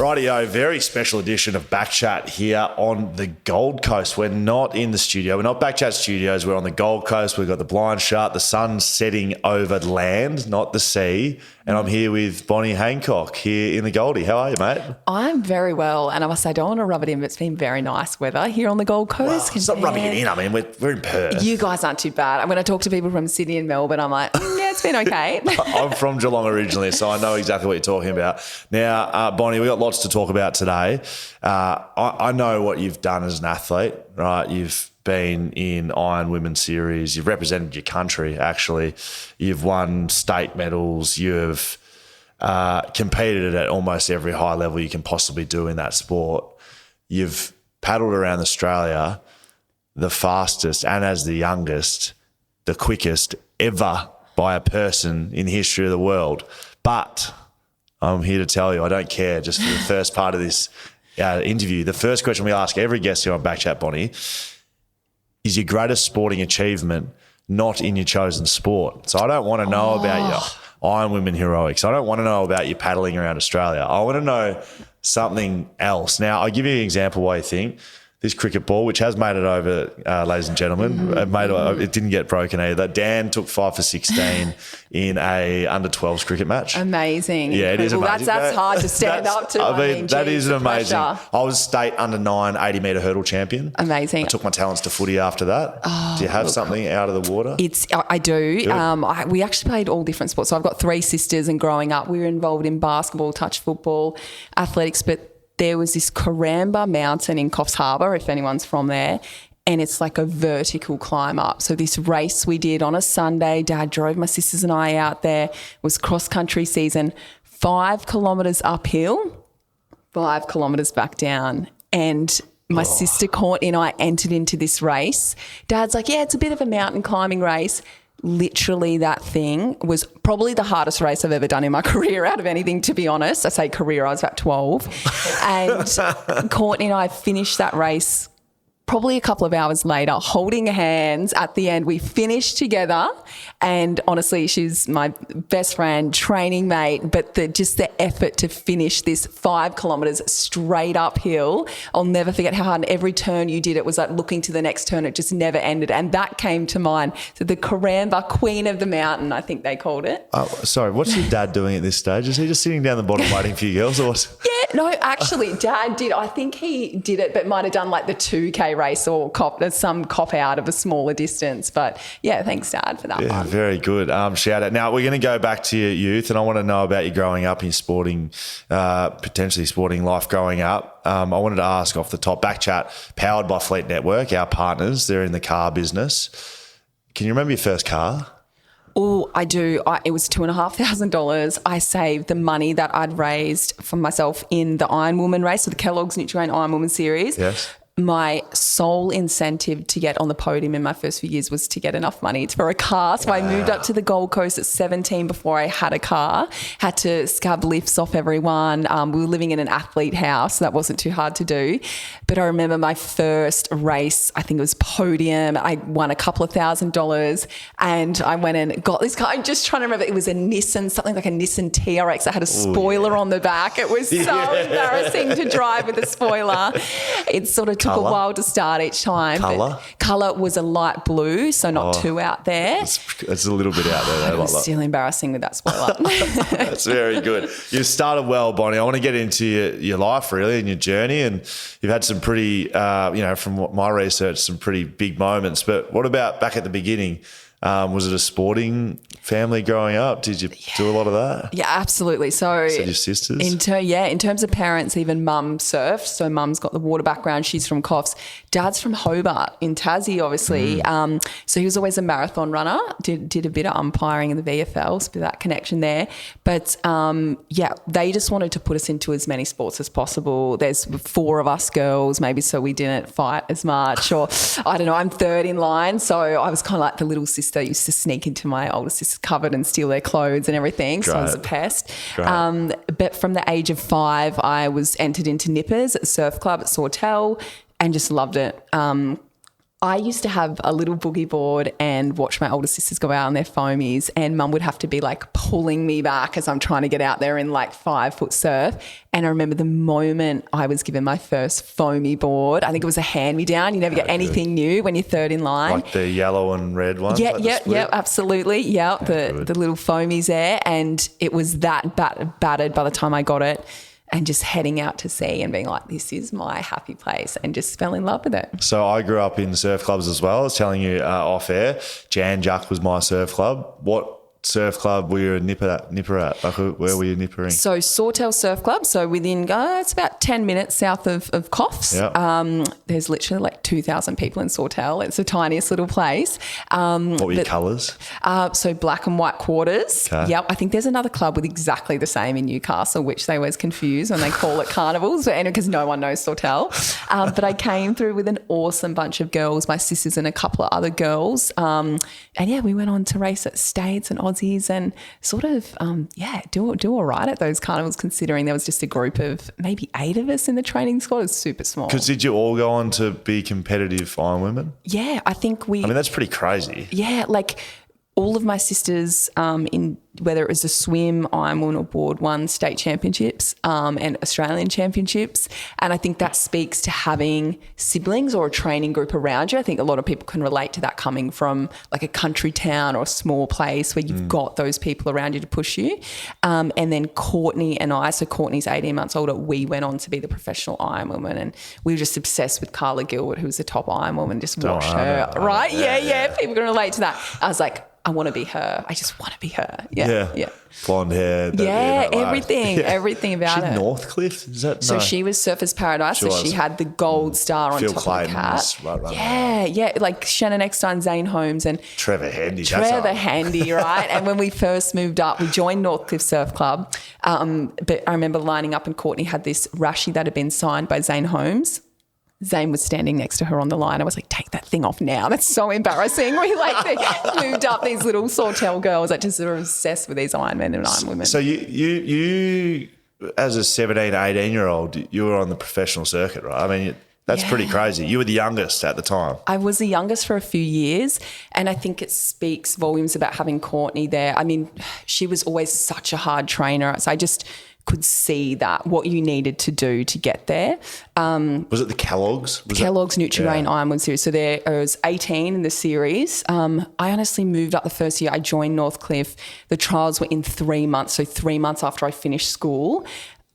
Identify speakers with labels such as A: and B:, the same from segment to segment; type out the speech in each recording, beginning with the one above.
A: Rightio, very special edition of BackChat here on the Gold Coast. We're not in the studio. We're not BackChat studios. We're on the Gold Coast. We've got the blinds shut. The sun's setting over land, not the sea. And I'm here with Bonnie Hancock here in the Goldie. How are you, mate?
B: I'm very well. And I must say, I don't want to rub it in, but it's been very nice weather here on the Gold Coast.
A: Well, it's not rubbing it in. I mean, we're in Perth.
B: You guys aren't too bad. When I talk to people from Sydney and Melbourne, I'm like, yeah, it's been okay.
A: I'm from Geelong originally, so I know exactly what you're talking about. Now, Bonnie, we've got lots to talk about today. I know what you've done as an athlete, right? You've been in Iron Women's Series. You've represented your country, actually. You've won state medals. You've competed at almost every high level you can possibly do in that sport. You've paddled around Australia the fastest and as the youngest, the quickest ever by a person in the history of the world. But I'm here to tell you, I don't care. Just for the first part of this interview, the first question we ask every guest here on BackChat, Bonnie, is your greatest sporting achievement not in your chosen sport? So I don't want to know about your Iron Women heroics. I don't want to know about you paddling around Australia. I want to know something else. Now, I'll give you an example why you think. This cricket ball, which has made it over, ladies and gentlemen, it didn't get broken either. Dan took 5 for 16 in a under-12s cricket match.
B: Amazing.
A: Yeah, it is amazing.
B: That's hard to stand up to.
A: I mean, that
B: geez,
A: is amazing.
B: Pressure.
A: I was state under-9 80-metre hurdle champion.
B: Amazing.
A: I took my talents to footy after that. Do you have something out of the water?
B: I do. We actually played all different sports. So I've got 3 sisters, and growing up we were involved in basketball, touch football, athletics, but there was this Karamba mountain in Coffs Harbour, if anyone's from there, and it's like a vertical climb up. So this race we did on a Sunday, Dad drove my sisters and I out there. It was cross-country season, 5 kilometres uphill, 5 kilometres back down. And my sister Courtney and I entered into this race. Dad's like, yeah, it's a bit of a mountain climbing race. Literally that thing was probably the hardest race I've ever done in my career out of anything, to be honest. I say career, I was about 12. And Courtney and I finished that race probably a couple of hours later, holding hands at the end. We finished together, and honestly, she's my best friend, training mate, but just the effort to finish this 5 kilometres straight uphill, I'll never forget how hard. And every turn you did, it was like looking to the next turn. It just never ended. And that came to mind. So the Karamba, Queen of the Mountain, I think they called it.
A: Sorry, what's your dad doing at this stage? Is he just sitting down the bottom waiting for you girls? Or what?
B: Yeah, no, actually, Dad did. I think he did it, but might have done like the 2K race or some cop out of a smaller distance. But yeah, thanks, Dad, for that one.
A: Very good. Shout out. Now, we're going to go back to your youth, and I want to know about you growing up in sporting, potentially sporting life growing up. I wanted to ask off the top, BackChat, powered by Fleet Network, our partners. They're in the car business. Can you remember your first car?
B: Oh, I do. It was $2,500. I saved the money that I'd raised for myself in the Iron Woman race, so the Kellogg's Nutrigrain Iron Woman series.
A: Yes.
B: My sole incentive to get on the podium in my first few years was to get enough money for a car. So I moved up to the Gold Coast at 17 before I had a car, had to scab lifts off everyone. We were living in an athlete house, so that wasn't too hard to do. But I remember my first race, I think it was podium. I won a couple of $1,000, and I went and got this car. I'm just trying to remember. It was a Nissan, something like a Nissan TRX. I had a spoiler on the back. It was so embarrassing to drive with a spoiler. It sort of took a while to start each time. Colour was a light blue, so not too out there.
A: It's a little bit out there.
B: It was still embarrassing with that spoiler.
A: That's very good. You started well, Bonnie. I want to get into your life really and your journey, and you've had some pretty, from what my research, some pretty big moments. But what about back at the beginning? Was it a sporting family growing up? Did you do a lot of that?
B: Yeah, absolutely. So
A: your sisters?
B: In terms of parents, even mum surfed. So mum's got the water background. She's from Coffs. Dad's from Hobart in Tassie, obviously. So he was always a marathon runner, did a bit of umpiring in the VFL, so that connection there. But, they just wanted to put us into as many sports as possible. There's 4 of us girls, maybe so we didn't fight as much. Or, I don't know, I'm third in line. So I was kind of like the little sister. Used to sneak into my older sister's cupboard and steal their clothes and everything. So I was a pest. But from the age of 5, I was entered into Nippers at Surf Club at Sawtell and just loved it. I used to have a little boogie board and watch my older sisters go out on their foamies, and Mum would have to be like pulling me back as I'm trying to get out there in like 5-foot surf. And I remember the moment I was given my first foamy board. I think it was a hand-me-down. You never get anything new when you're third in line.
A: Like the yellow and red ones?
B: Yeah, absolutely. Yeah, the little foamies there. And it was that battered by the time I got it. And just heading out to sea and being like, this is my happy place, and just fell in love with it.
A: So I grew up in surf clubs as well. I was telling you off air, Jan Juck was my surf club. What surf club were you a nipper at? Like, where were you nippering?
B: So Sawtell Surf Club. So within, it's about 10 minutes south of Coffs.
A: Yeah.
B: There's literally like 2,000 people in Sawtell. It's the tiniest little place.
A: What were your colours?
B: So black and white quarters.
A: Okay.
B: Yep. I think there's another club with exactly the same in Newcastle, which they always confuse when they call it carnivals, because no one knows Sawtell. But I came through with an awesome bunch of girls, my sisters and a couple of other girls. And yeah, we went on to race at States and Aussies and sort of, do all right at those carnivals, considering there was just a group of maybe 8 of us in the training squad. It was super small.
A: Because did you all go on to be competitive Iron women?
B: Yeah, I think
A: that's pretty crazy.
B: Yeah, like all of my sisters in whether it was the swim, Ironwoman or board, won state championships and Australian championships. And I think that speaks to having siblings or a training group around you. I think a lot of people can relate to that coming from like a country town or a small place where you've got those people around you to push you. And then Courtney and I, so Courtney's 18 months older, we went on to be the professional Ironwoman, and we were just obsessed with Carla Gilbert, who was the top Ironwoman, just watched her. Right? Yeah. People can relate to that. I was like, I want to be her. I just want to be her. Yeah.
A: Blonde hair.
B: Everything about her.
A: Northcliffe? Is that?
B: So she was Surfers Paradise. She had the gold star on
A: Phil
B: top
A: Clayton
B: of the cat.
A: Right.
B: Like Shannon Eckstein, Zane Holmes and
A: Trevor Handy.
B: Right? And when we first moved up, we joined Northcliffe Surf Club. But I remember lining up and Courtney had this rashie that had been signed by Zane Holmes. Zane was standing next to her on the line. I was like, take that thing off now. That's so embarrassing. We moved up these little Sawtell girls that just are obsessed with these Iron Men and Iron Women.
A: So you as a 17, 18-year-old, you were on the professional circuit, right? I mean, that's pretty crazy. You were the youngest at the time.
B: I was the youngest for a few years, and I think it speaks volumes about having Courtney there. I mean, she was always such a hard trainer. So I just could see that what you needed to do to get there.
A: Was it the Kellogg's?
B: Kellogg's Nutri-Grain Ironwood series. So there was 18 in the series. I honestly moved up the first year. I joined Northcliffe. The trials were in 3 months. So 3 months after I finished school.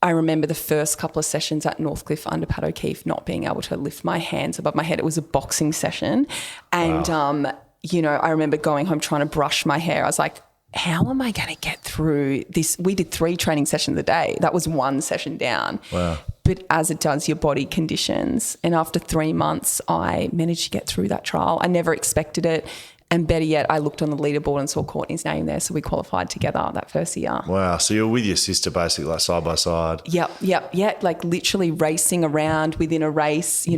B: I remember the first couple of sessions at Northcliffe under Pat O'Keefe not being able to lift my hands above my head. It was a boxing session. And, I remember going home trying to brush my hair. I was like, how am I going to get through this? We did 3 training sessions a day. That was 1 session down.
A: Wow.
B: But as it does, your body conditions. And after 3 months, I managed to get through that trial. I never expected it. And better yet, I looked on the leaderboard and saw Courtney's name there. So we qualified together that first year.
A: Wow. So you're with your sister basically like side by side.
B: Yep. Yeah. Like literally racing around within a race.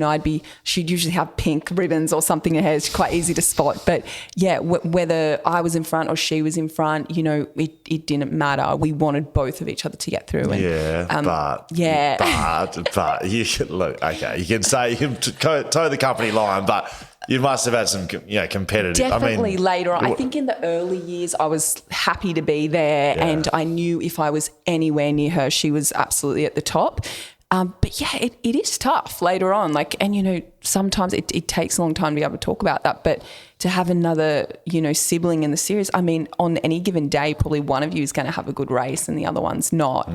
B: She'd usually have pink ribbons or something in her hair. It's quite easy to spot. But yeah, whether I was in front or she was in front, it didn't matter. We wanted both of each other to get through. And,
A: but you can look, okay, you can say you can toe the company line, but you must have had some, competitive.
B: Definitely later on. I think in the early years, I was happy to be there, and I knew if I was anywhere near her, she was absolutely at the top. But yeah, it is tough later on. Sometimes it takes a long time to be able to talk about that. But to have another, sibling in the series, I mean, on any given day, probably one of you is going to have a good race and the other one's not.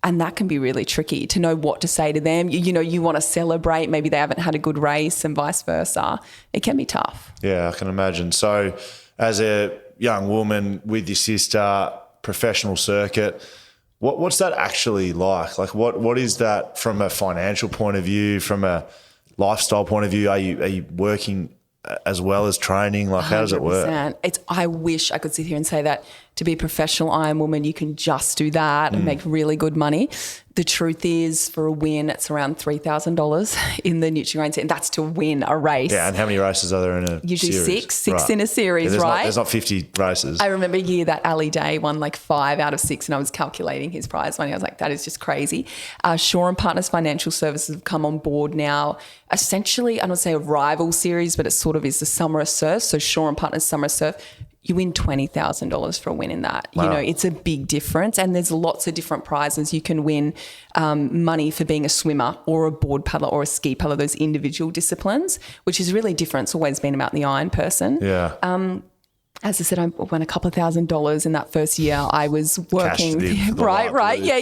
B: And that can be really tricky to know what to say to them. You want to celebrate. Maybe they haven't had a good race and vice versa. It can be tough.
A: Yeah, I can imagine. So as a young woman with your sister, professional circuit, what's that actually like? Like what is that from a financial point of view, from a lifestyle point of view? Are you working as well as training? Like, how does it work?
B: I wish I could sit here and say that to be a professional Iron woman, you can just do that and make really good money. The truth is, for a win, it's around $3,000 in the Nutrigrain set, and that's to win a race.
A: Yeah, and how many races are there in a
B: Usually
A: series?
B: six in a series, right?
A: There's not 50 races.
B: I remember a year that Ali Day won like 5 out of 6, and I was calculating his prize money. I was like, that is just crazy. Shaw and Partners Financial Services have come on board now. Essentially, I don't say a rival series, but it sort of is the Summer of Surf. So Shaw and Partners Summer of Surf, you win $20,000 for a win in that.
A: Wow.
B: You know, it's a big difference, and there's lots of different prizes. You can win money for being a swimmer or a board paddler or a ski paddler, those individual disciplines, which is really different. It's always been about the iron person.
A: Yeah.
B: As I said, I won a couple of $1,000s in that first year. I was working, right. Yeah.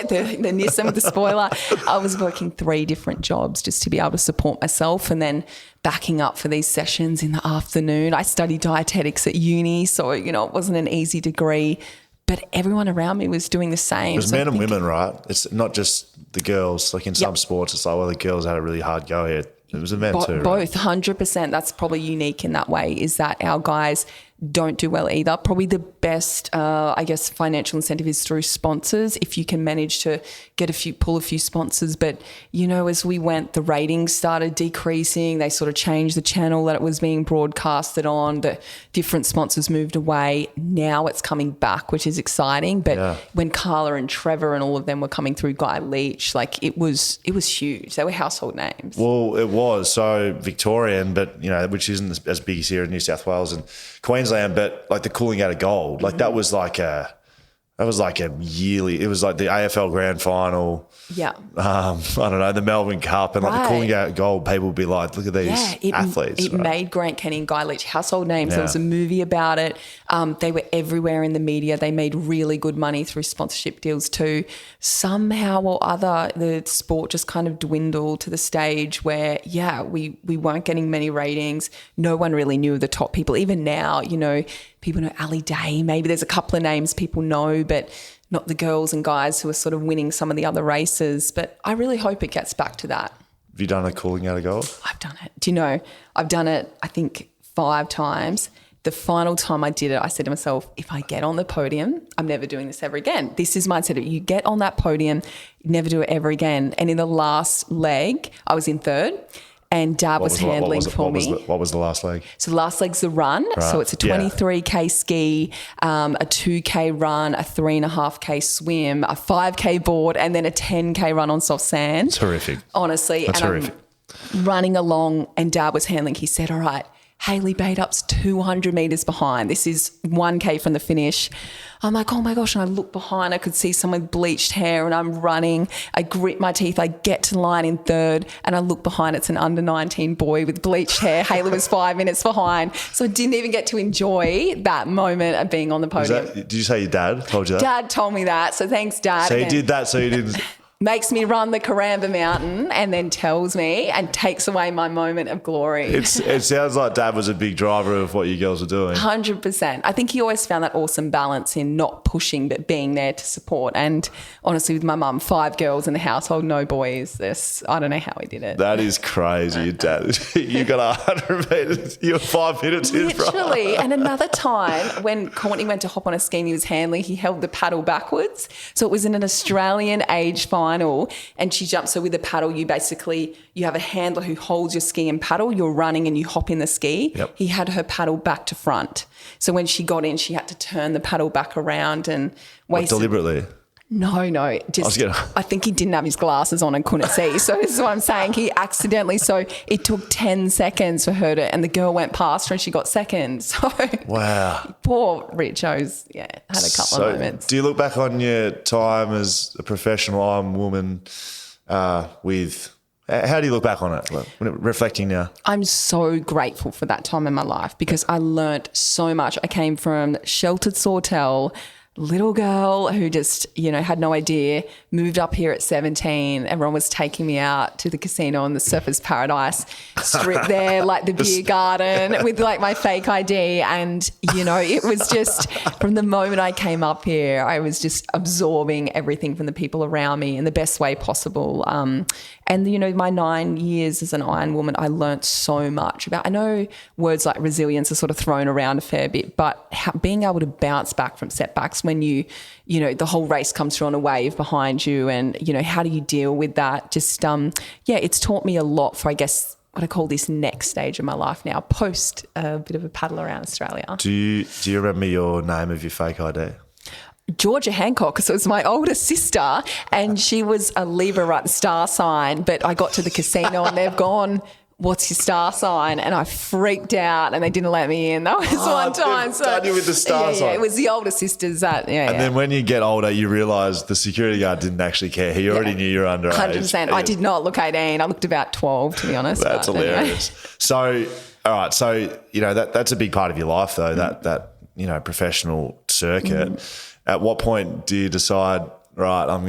B: The Nissan with the spoiler. I was working 3 different jobs just to be able to support myself, and then backing up for these sessions in the afternoon. I studied dietetics at uni, so, you know, it wasn't an easy degree, but everyone around me was doing the same.
A: It was men and women, right? It's not just the girls. Like in some sports, it's like, well, the girls had a really hard go here. It was the men too, right?
B: Both, 100%. That's probably unique in that way, is that our guys don't do well either. Probably the best, financial incentive is through sponsors, if you can manage to pull a few sponsors. But, you know, as we went, the ratings started decreasing. They sort of changed the channel that it was being broadcasted on. The different sponsors moved away. Now it's coming back, which is exciting. But when Carla and Trevor and all of them were coming through, Guy Leach, like it was huge. They were household names.
A: Well, it was. So Victorian, but, you know, which isn't as big as here in New South Wales and Queensland, but like the Cooling Out of Gold, like that was like a yearly, it was like the AFL Grand Final.
B: Yeah.
A: I don't know, the Melbourne Cup and like the Cooling Out of Gold, people would be like, look at these athletes.
B: It made Grant Kenny and Guy Leach household names. There was a movie about it. They were everywhere in the media. They made really good money through sponsorship deals too. Somehow or other, the sport just kind of dwindled to the stage where, we weren't getting many ratings. No one really knew the top people. Even now, you know, people know Ali Day. Maybe there's a couple of names people know, but not the girls and guys who are sort of winning some of the other races. But I really hope it gets back to that.
A: Have you done a Cooling Out of Gold?
B: I've done it. Do you know, I've done it, I think, 5 times. The final time I did it, I said to myself, if I get on the podium, I'm never doing this ever again. This is my mindset. You get on that podium, you never do it ever again. And in the last leg, I was in 3rd. And Dad was handling for me.
A: What was the last leg?
B: So the last leg's the run. Right. So it's a 23K ski, a 2K run, a 3.5K swim, a 5K board, and then a 10K run on soft sand.
A: It's horrific.
B: Honestly.
A: That's horrific.
B: I'm running along and Dad was handling. He said, all right, Hayley Baidup's 200 metres behind. This is 1K from the finish. I'm like, oh my gosh. And I look behind, I could see someone with bleached hair and I'm running. I grit my teeth. I get to the line in 3rd and I look behind. It's an under 19 boy with bleached hair. Hayley was 5 minutes behind. So I didn't even get to enjoy that moment of being on the podium.
A: Did you say your dad told you that?
B: Dad told me that. So thanks, Dad.
A: So he did that so you didn't...
B: Makes me run the Karamba Mountain and then tells me and takes away my moment of glory.
A: It sounds like Dad was a big driver of what you girls were doing.
B: 100%. I think he always found that awesome balance in not pushing but being there to support. And honestly, with my mum, 5 girls in the household, no boys. I don't know how he did it.
A: That is crazy, your Dad. You got 100 metres. You were 5 minutes in front.
B: Literally. And another time when Courtney went to hop on a ski and he was handling, he held the paddle backwards. So it was in an Australian age final. And she jumped. So with the paddle, you have a handler who holds your ski and paddle. You're running and you hop in the ski.
A: Yep.
B: He had her paddle back to front. So when she got in, she had to turn the paddle back around and
A: deliberately?
B: No. Just I think he didn't have his glasses on and couldn't see. So this is what I'm saying. He accidentally. So it took 10 seconds for her and the girl went past her and she got second. So
A: wow.
B: Poor Richo's had a couple of moments.
A: Do you look back on your time as a professional Iron woman with? How do you look back on it, reflecting now?
B: I'm so grateful for that time in my life because I learnt so much. I came from sheltered Sawtell, little girl who just, had no idea, moved up here at 17. Everyone was taking me out to the casino on the Surfers Paradise strip there, like the beer garden with like my fake ID. And, it was just from the moment I came up here, I was just absorbing everything from the people around me in the best way possible. And And, you know, my 9 years as an Iron Woman, I learnt so much about, I know words like resilience are sort of thrown around a fair bit, but being able to bounce back from setbacks when you know, the whole race comes through on a wave behind you and, you know, how do you deal with that? Just, it's taught me a lot for, I guess, what I call this next stage of my life now, post a bit of a paddle around Australia.
A: Do you remember your name of your fake ID?
B: Georgia Hancock, because it was my older sister and she was a Libra, right, the star sign, but I got to the casino and they've gone, what's your star sign? And I freaked out and they didn't let me in. That was one time.
A: So done you with the star sign.
B: Yeah, it was the older sisters that,
A: And then when you get older, you realise the security guard didn't actually care. He already knew you were underage.
B: 100%. I did not look 18. I looked about 12, to be honest.
A: That's hilarious. Anyway. So, all right. So, you know, that's a big part of your life though, that you know, professional circuit. At what point do you decide, right, I'm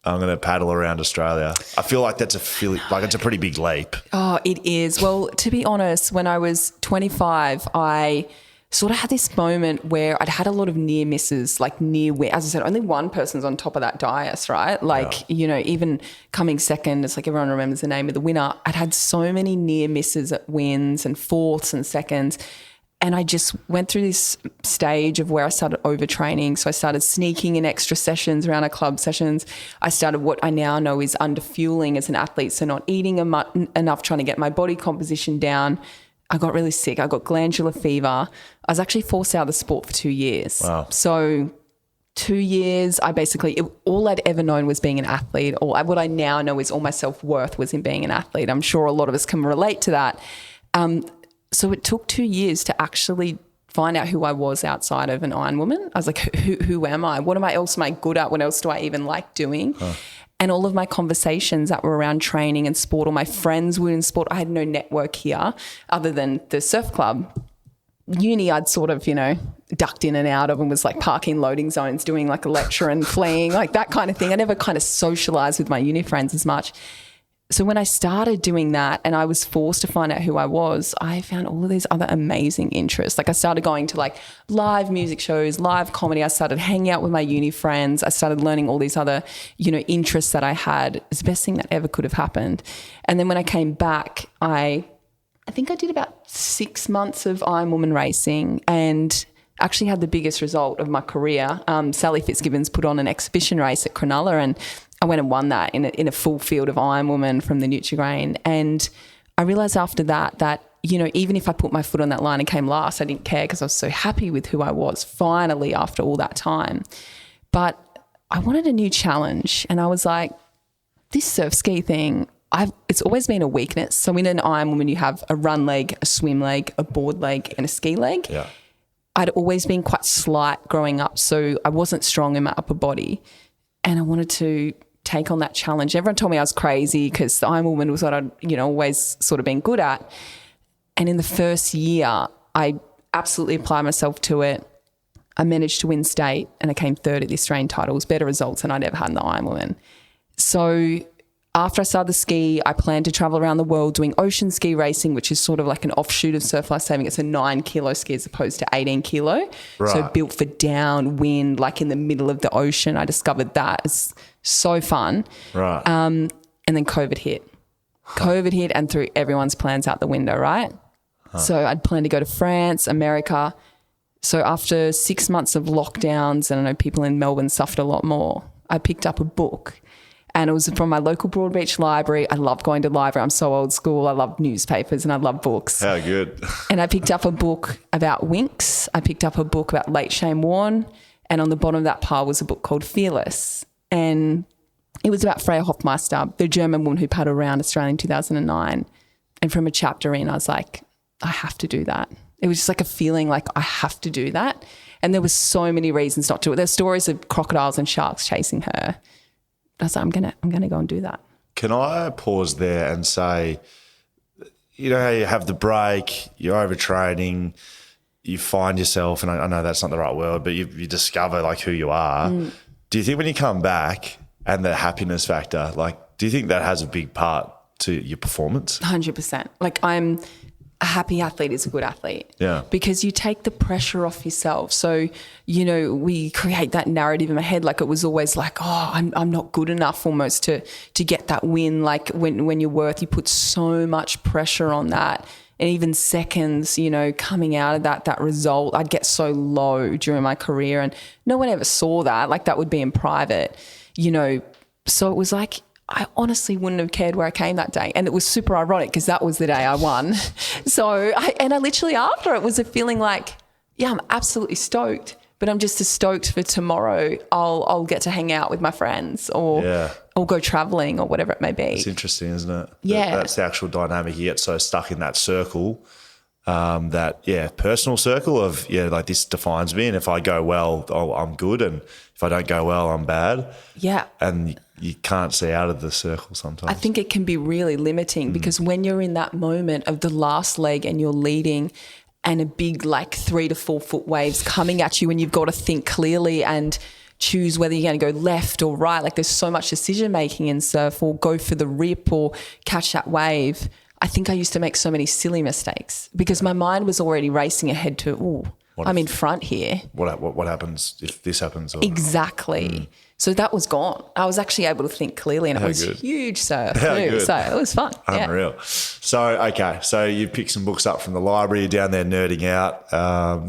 A: gonna paddle around Australia? I feel like it's a pretty big leap.
B: Oh, it is. Well, to be honest, when I was 25, I sort of had this moment where I'd had a lot of near misses, like as I said, only one person's on top of that dais, right? Like, you know, even coming second, it's like everyone remembers the name of the winner. I'd had so many near misses at wins and fourths and seconds. And I just went through this stage of where I started overtraining. So I started sneaking in extra sessions around our club sessions. I started what I now know is underfueling as an athlete, so not eating enough, trying to get my body composition down. I got really sick. I got glandular fever. I was actually forced out of the sport for 2 years.
A: Wow.
B: So 2 years, all I'd ever known was being an athlete, or what I now know is all my self-worth was in being an athlete. I'm sure a lot of us can relate to that. So it took 2 years to actually find out who I was outside of an Iron Woman. I was like, who am I? What else am I good at? What else do I even like doing? And all of my conversations that were around training and sport, or my friends were in sport, I had no network here other than the surf club. Uni, I'd sort of, you know, ducked in and out of and was like parking loading zones, doing like a lecture and fleeing, like that kind of thing. I never kind of socialised with my uni friends as much. So when I started doing that and I was forced to find out who I was, I found all of these other amazing interests. Like I started going to like live music shows, live comedy. I started hanging out with my uni friends. I started learning all these other, you know, interests that I had. It's the best thing that ever could have happened. And then when I came back, I think I did about 6 months of Iron Woman racing and actually had the biggest result of my career. Sally Fitzgibbons put on an exhibition race at Cronulla and I went and won that in a full field of Iron Woman from the Nutrigrain. And I realised after that, you know, even if I put my foot on that line and came last, I didn't care because I was so happy with who I was finally after all that time. But I wanted a new challenge and I was like, this surf ski thing, it's always been a weakness. So in an Iron Woman, you have a run leg, a swim leg, a board leg and a ski leg.
A: Yeah.
B: I'd always been quite slight growing up, so I wasn't strong in my upper body. And I wanted to take on that challenge. Everyone told me I was crazy because the Iron Woman was what I'd, you know, always sort of been good at. And in the first year, I absolutely applied myself to it. I managed to win state and I came third at the Australian titles, better results than I'd ever had in the Iron Woman. So after I started the ski, I planned to travel around the world doing ocean ski racing, which is sort of like an offshoot of surf life saving. It's a 9 kilo ski as opposed to 18 kilo.
A: Right.
B: So built for downwind, like in the middle of the ocean. I discovered that. It's so fun.
A: Right.
B: And then COVID hit. COVID hit and threw everyone's plans out the window, right? So I'd planned to go to France, America. So after 6 months of lockdowns, and I know people in Melbourne suffered a lot more, I picked up a book. And it was from my local Broadbeach library. I love going to the library. I'm so old school. I love newspapers and I love books.
A: How good.
B: And I picked up a book about Winx. I picked up a book about late Shane Warne. And on the bottom of that pile was a book called Fearless. And it was about Freya Hofmeister, the German woman who paddled around Australia in 2009. And from a chapter in, I was like, I have to do that. It was just like a feeling like I have to do that. And there was so many reasons not to. There's stories of crocodiles and sharks chasing her. I was like, I'm gonna go and do that.
A: Can I pause there and say, you know how you have the break, you're overtraining, you find yourself, and I know that's not the right word, but you discover like who you are. Do you think when you come back and the happiness factor, like, do you think that has a big part to your performance?
B: 100%. Like a happy athlete is a good athlete.
A: Yeah.
B: Because you take the pressure off yourself. So, we create that narrative in my head. Like it was always like, oh, I'm not good enough almost to get that win. Like when you're you put so much pressure on that. And even seconds, coming out of that result, I'd get so low during my career and no one ever saw that. Like that would be in private, So it was like, I honestly wouldn't have cared where I came that day. And it was super ironic because that was the day I won. So I literally after it was a feeling like, yeah, I'm absolutely stoked, but I'm just as stoked for tomorrow. I'll get to hang out with my friends or go traveling or whatever it may be.
A: It's interesting, isn't it?
B: Yeah.
A: That's the actual dynamic. You get so stuck in that circle, personal circle of, like this defines me. And if I go well, I'm good. And if I don't go well, I'm bad. Yeah. And you can't see out of the circle sometimes.
B: I think it can be really limiting because when you're in that moment of the last leg and you're leading and a big 3 to 4 foot waves coming at you and you've got to think clearly and choose whether you're going to go left or right. Like there's so much decision making in surf or go for the rip or catch that wave. I think I used to make so many silly mistakes because my mind was already racing ahead to, I'm in front here.
A: What happens if this happens?
B: Exactly. So that was gone. I was actually able to think clearly and it was huge surf too. So it was fun.
A: Unreal. Yeah. So you picked some books up from the library, you're down there nerding out,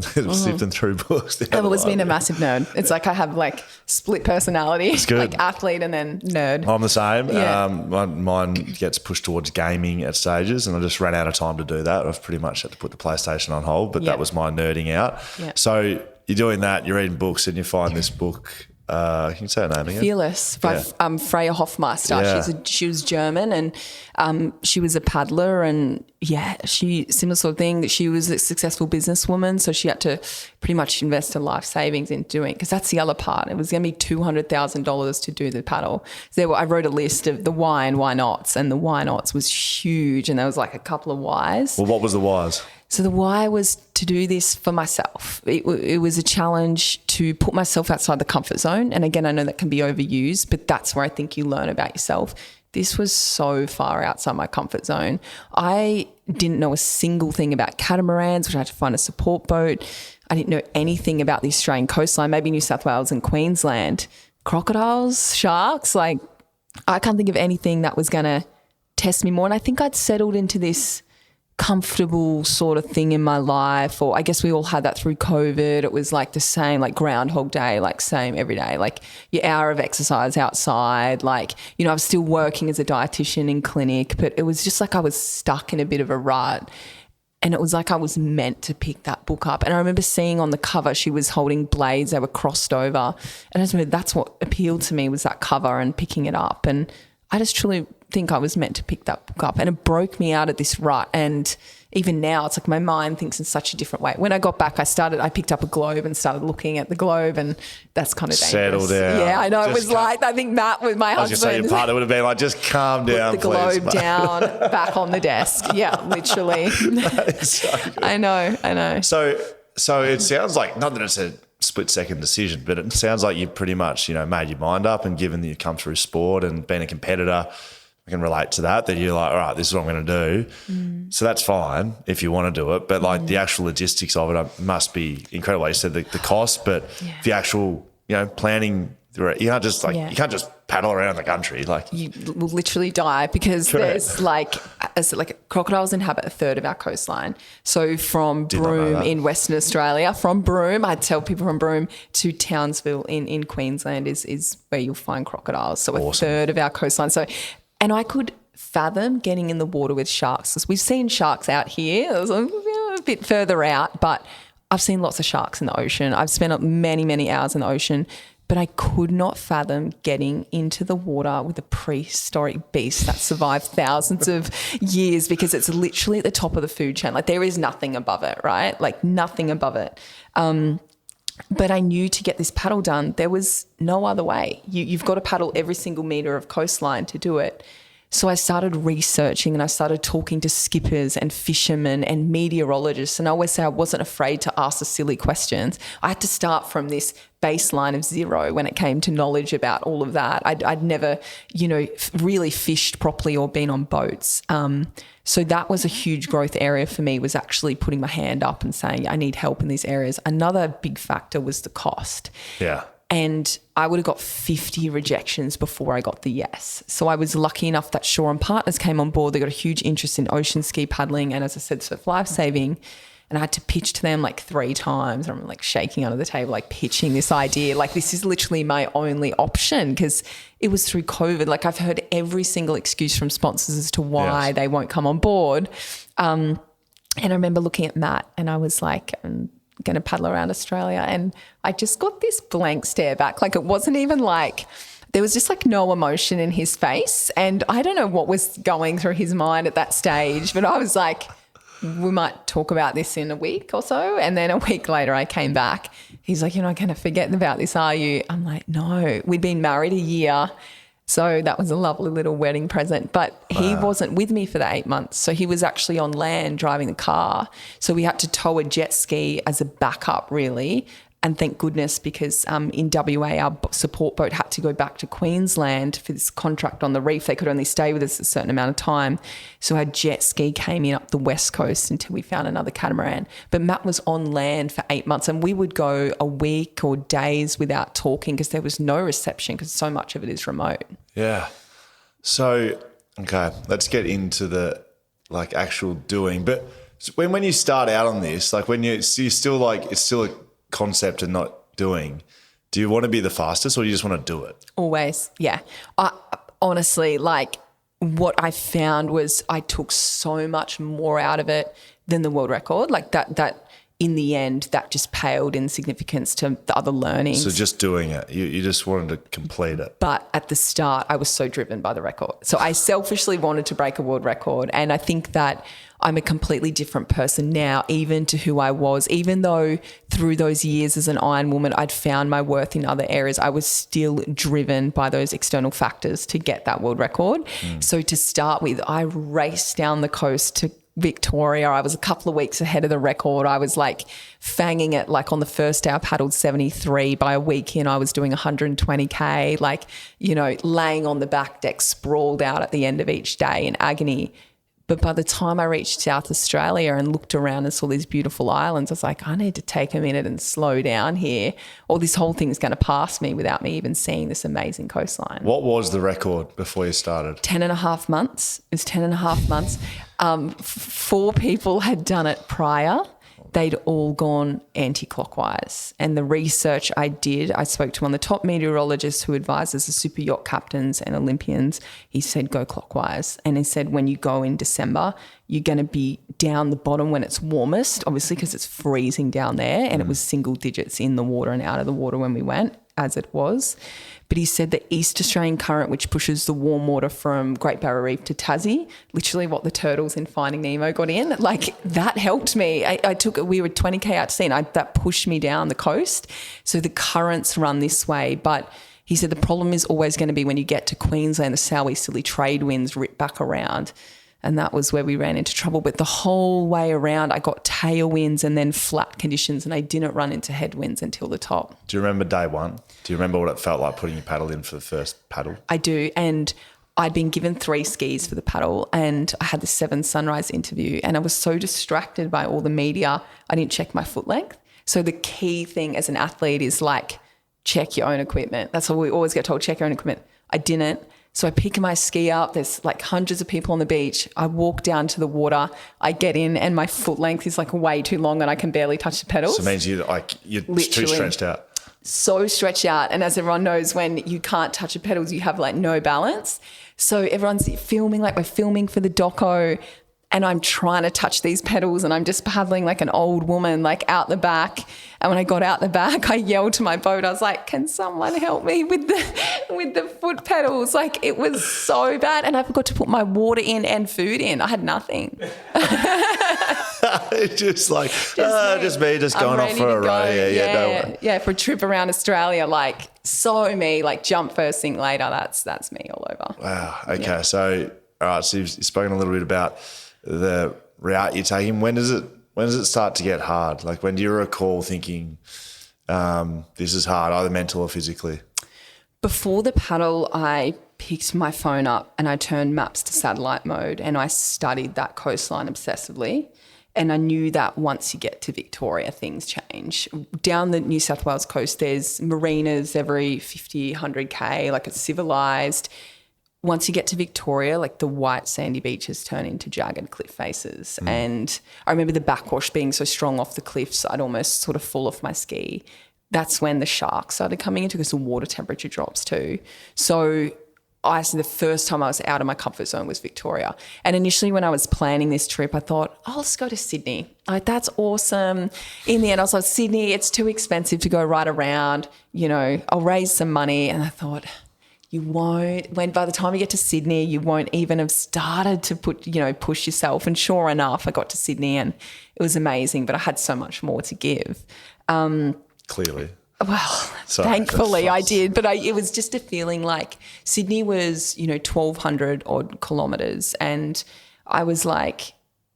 A: sifting through books.
B: I've always been a massive nerd. It's like I have split personality, like athlete and then nerd.
A: I'm the same.
B: Yeah.
A: Mine gets pushed towards gaming at stages and I just ran out of time to do that. I've pretty much had to put the PlayStation on hold, but that was my nerding out. Yeah. So you're doing that, you're reading books and you find this book. Can you say her name again?
B: Fearless by Freya Hofmeister. Yeah. She was German and she was a paddler and she similar sort of thing that she was a successful businesswoman. So she had to pretty much invest her life savings in doing because that's the other part. It was going to be $200,000 to do the paddle. So I wrote a list of the why and why nots and the why nots was huge and there was a couple of whys.
A: Well, what was the whys?
B: So the why was to do this for myself. It was a challenge to put myself outside the comfort zone. And again, I know that can be overused, but that's where I think you learn about yourself. This was so far outside my comfort zone. I didn't know a single thing about catamarans, which I had to find a support boat. I didn't know anything about the Australian coastline, maybe New South Wales and Queensland. Crocodiles, sharks, I can't think of anything that was going to test me more. And I think I'd settled into this comfortable sort of thing in my life, or I guess we all had that through COVID. It was the same, Groundhog Day, same every day, your hour of exercise outside, I was still working as a dietitian in clinic, but it was just I was stuck in a bit of a rut. And it was I was meant to pick that book up. And I remember seeing on the cover, she was holding blades, they were crossed over. And I just remember that's what appealed to me was that cover and picking it up. And I just truly think I was meant to pick that book up and it broke me out of this rut. And even now it's my mind thinks in such a different way. When I got back, I picked up a globe and started looking at the globe and that's kind of dangerous.
A: Settle down.
B: Yeah, I know. It was I think Matt was my husband.
A: I was going to say your partner would have been just calm down,
B: put the
A: please.
B: globe down, back on the desk. Yeah, literally.
A: So good.
B: I know.
A: So it sounds like, not that it's a split-second decision, but it sounds like you pretty much, made your mind up and given that you've come through sport and been a competitor, I can relate to that you're all right, this is what I'm going to do. So that's fine if you want to do it. But the actual logistics of it must be incredible. You said the cost, but the actual, planning, you can't just you can't just paddle around the country.
B: You will literally die because there's crocodiles inhabit a third of our coastline. So from Broome in Western Australia, from Broome, I tell people from Broome to Townsville in Queensland is where you'll find crocodiles. So a third of our coastline. So, and I could fathom getting in the water with sharks. We've seen sharks out here. It was a bit further out, but I've seen lots of sharks in the ocean. I've spent many, many hours in the ocean, but I could not fathom getting into the water with a prehistoric beast that survived thousands of years because it's literally at the top of the food chain. There is nothing above it, right? Nothing above it. But I knew to get this paddle done, there was no other way. You've got to paddle every single metre of coastline to do it. So I started researching and I started talking to skippers and fishermen and meteorologists. And I always say I wasn't afraid to ask the silly questions. I had to start from this baseline of zero when it came to knowledge about all of that. I'd never, really fished properly or been on boats. So that was a huge growth area for me, was actually putting my hand up and saying, I need help in these areas. Another big factor was the cost.
A: Yeah.
B: And I would have got 50 rejections before I got the yes. So I was lucky enough that Shaw and Partners came on board. They got a huge interest in ocean ski paddling and, as I said, surf lifesaving. And I had to pitch to them like 3 times. I'm like shaking under the table, like pitching this idea. Like, this is literally my only option, because it was through COVID. Like, I've heard every single excuse from sponsors as to why they won't come on board. And I remember looking at Matt and I was like, going to paddle around Australia, and I just got this blank stare back. Like, it wasn't even like, there was just like no emotion in his face, and I don't know what was going through his mind at that stage, but I was like, we might talk about this in a week or so. And then a week later I came back. He's like, you're not going to forget about this, are you? I'm like, no. We'd been married a year. So that was a lovely little wedding present. But he wasn't with me for the 8 months. So he was actually on land driving the car. So we had to tow a jet ski as a backup, really. And thank goodness, because in WA, our support boat had to go back to Queensland for this contract on the reef. They could only stay with us a certain amount of time. So our jet ski came in up the west coast until we found another catamaran. But Matt was on land for 8 months, and we would go a week or days without talking because there was no reception, because so much of it is remote.
A: Yeah. So, okay, let's get into the actual doing. But when you start out on this, like when you're still like, it's still a concept and not doing, do you want to be the fastest or do you just want to do it?
B: Always, yeah. Honestly, like, what I found was I took so much more out of it than the world record. Like that in the end, that just paled in significance to the other learnings.
A: So just doing it, you just wanted to complete it.
B: But at the start, I was so driven by the record. So I selfishly wanted to break a world record. And I think that I'm a completely different person now, even to who I was. Even though through those years as an Iron Woman, I'd found my worth in other areas, I was still driven by those external factors to get that world record. So to start with, I raced down the coast to Victoria. I was a couple of weeks ahead of the record. I was like fanging it. Like on the first day I paddled 73. By a week in, I was doing 120K, like, laying on the back deck, sprawled out at the end of each day in agony. But by the time I reached South Australia and looked around and saw these beautiful islands, I was like, I need to take a minute and slow down here, or this whole thing's going to pass me without me even seeing this amazing coastline.
A: What was the record before you started?
B: 10 and a half months. It was 10 and a half months. 4 people had done it prior. They'd all gone anti-clockwise. And the research I did, I spoke to one of the top meteorologists who advises the super yacht captains and Olympians. He said, go clockwise. And he said, when you go in December, you're going to be down the bottom when it's warmest, obviously because it's freezing down there. And it was single digits in the water and out of the water when we went, as it was. But he said the East Australian current, which pushes the warm water from Great Barrier Reef to Tassie, literally what the turtles in Finding Nemo got in, like that helped me. We were 20K out to sea, and that pushed me down the coast. So the currents run this way. But he said the problem is always going to be when you get to Queensland, the southeasterly trade winds rip back around. And that was where we ran into trouble. But the whole way around, I got tailwinds and then flat conditions, and I didn't run into headwinds until the top.
A: Do you remember day one? Do you remember what it felt like putting your paddle in for the first paddle?
B: I do. And I'd been given 3 skis for the paddle, and I had the 7 sunrise interview, and I was so distracted by all the media, I didn't check my foot length. So the key thing as an athlete is like, check your own equipment. That's what we always get told, check your own equipment. I didn't. So I pick my ski up. There's like hundreds of people on the beach. I walk down to the water. I get in, and my foot length is like way too long, and I can barely touch the pedals.
A: So it means you're literally too stretched out.
B: So stretched out. And as everyone knows, when you can't touch the pedals, you have like no balance. So everyone's filming, like we're filming for the doco, and I'm trying to touch these pedals, and I'm just paddling like an old woman, like out the back. And when I got out the back, I yelled to my boat. I was like, can someone help me with the foot pedals? Like, it was so bad. And I forgot to put my water in and food in. I had nothing.
A: just going off for a ride.
B: Yeah, for a trip around Australia. Like, so me, like jump first thing later. That's me all over.
A: Wow. Okay. Yeah. So All right, so you've spoken a little bit about the route you're taking. When does it start to get hard? Like, when do you recall thinking this is hard, either mental or physically?
B: Before the paddle, I picked my phone up and I turned maps to satellite mode and I studied that coastline obsessively. And I knew that once you get to Victoria, things change. Down the New South Wales coast, there's marinas every 50, 100K, like it's civilised. Once you get to Victoria, like the white sandy beaches turn into jagged cliff faces. And I remember the backwash being so strong off the cliffs, I'd almost sort of fall off my ski. That's when the sharks started coming into because the water temperature drops too. So the first time I was out of my comfort zone was Victoria. And initially when I was planning this trip, I thought, oh, let's go to Sydney. Like, that's awesome. In the end, I was like, Sydney, it's too expensive to go right around. You know, I'll raise some money. And I thought, you won't. By the time you get to Sydney, you won't even have started to push yourself. And sure enough, I got to Sydney and it was amazing, but I had so much more to give.
A: Clearly.
B: Well, thankfully I did, but it was just a feeling like Sydney was, 1,200 odd kilometres, and I was like,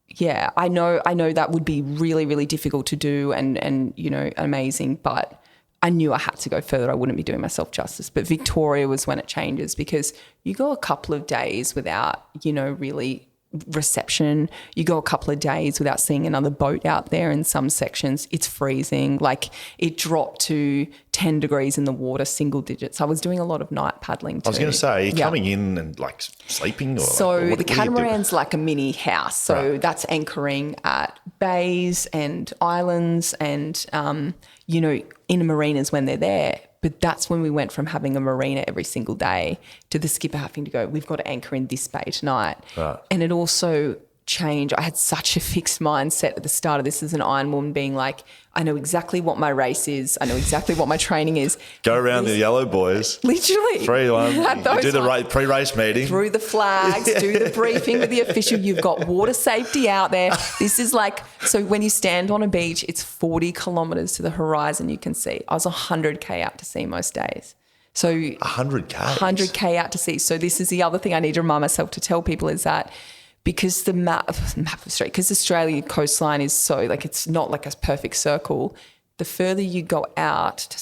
B: yeah, I know that would be really, really difficult to do and amazing, but I knew I had to go further. I wouldn't be doing myself justice. But Victoria was when it changes, because you go a couple of days without, really reception. You go a couple of days without seeing another boat out there in some sections. It's freezing. Like, it dropped to 10 degrees in the water, single digits. I was doing a lot of night paddling too.
A: I was going to say, are you coming in and like sleeping? Or
B: so the catamaran's like a mini house. So that's anchoring at bays and islands and, in marinas when they're there. But that's when we went from having a marina every single day to the skipper having to go, we've got to anchor in this bay tonight. Right. And it also changed. I had such a fixed mindset at the start of this as an Ironwoman, being like, I know exactly what my race is. I know exactly what my training is.
A: Go around the yellow boys.
B: Literally.
A: 3-1. You do the pre-race meeting.
B: Through the flags, do the briefing with the official. You've got water safety out there. This is like, so when you stand on a beach, it's 40 kilometres to the horizon you can see. I was 100K out to sea most days. So
A: 100K?
B: 100K out to sea. So this is the other thing I need to remind myself to tell people is that because the map of Australia, because Australian coastline is so, like, it's not like a perfect circle, the further you go out to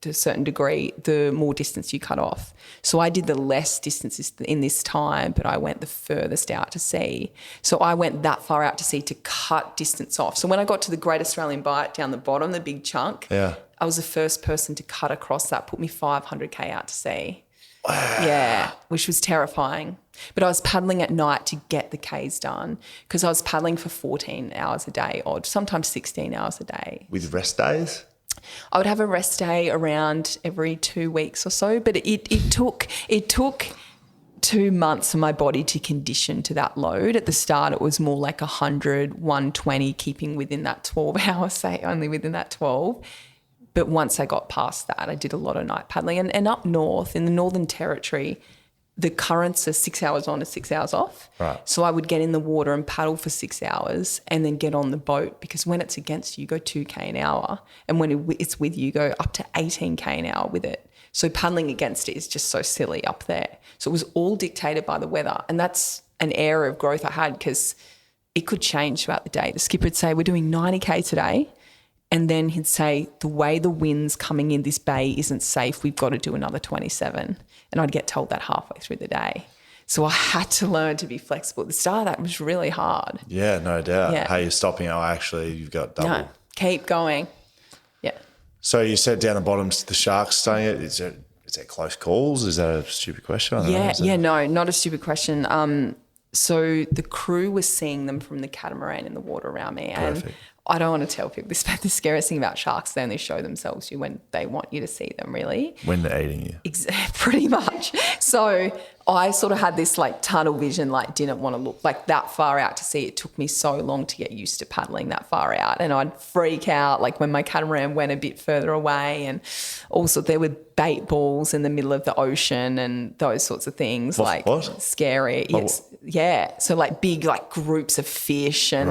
B: a certain degree, the more distance you cut off. So I did the less distances in this time, but I went the furthest out to sea. So I went that far out to sea to cut distance off. So when I got to the Great Australian Bight down the bottom, the big chunk, I was the first person to cut across that, put me 500K out to sea. Wow. Yeah, which was terrifying. But I was paddling at night to get the Ks done, because I was paddling for 14 hours a day, or sometimes 16 hours a day.
A: With rest days?
B: I would have a rest day around every 2 weeks or so, but it took 2 months for my body to condition to that load. At the start, it was more like 100, 120, keeping within that 12 hours, say only within that 12. But once I got past that, I did a lot of night paddling. And up north, in the Northern Territory, the currents are 6 hours on and 6 hours off. Right. So I would get in the water and paddle for 6 hours and then get on the boat, because when it's against you, you go 2K an hour. And when it's with you, you go up to 18K an hour with it. So paddling against it is just so silly up there. So it was all dictated by the weather. And that's an area of growth I had, because it could change throughout the day. The skipper would say, we're doing 90K today. And then he'd say, the way the wind's coming in this bay isn't safe. We've got to do another 27. And I'd get told that halfway through the day. So I had to learn to be flexible. At the start of that was really hard.
A: Yeah, no doubt.
B: Yeah.
A: Hey, you're stopping. Oh, actually, you've got double.
B: No, keep going. Yeah.
A: So you said down the bottom, the sharks staying it. Is that close calls? Is that a stupid question?
B: No, not a stupid question. So the crew was seeing them from the catamaran in the water around me. Perfect. And I don't want to tell people this, but the scariest thing about sharks, they only show themselves to you when they want you to see them, really.
A: When they're eating you.
B: Pretty much. So I sort of had this like tunnel vision, like didn't want to look like that far out to sea. It took me so long to get used to paddling that far out, and I'd freak out like when my catamaran went a bit further away, and also there were bait balls in the middle of the ocean and those sorts of things.
A: What?
B: Scary. Yeah. So like big like groups of fish and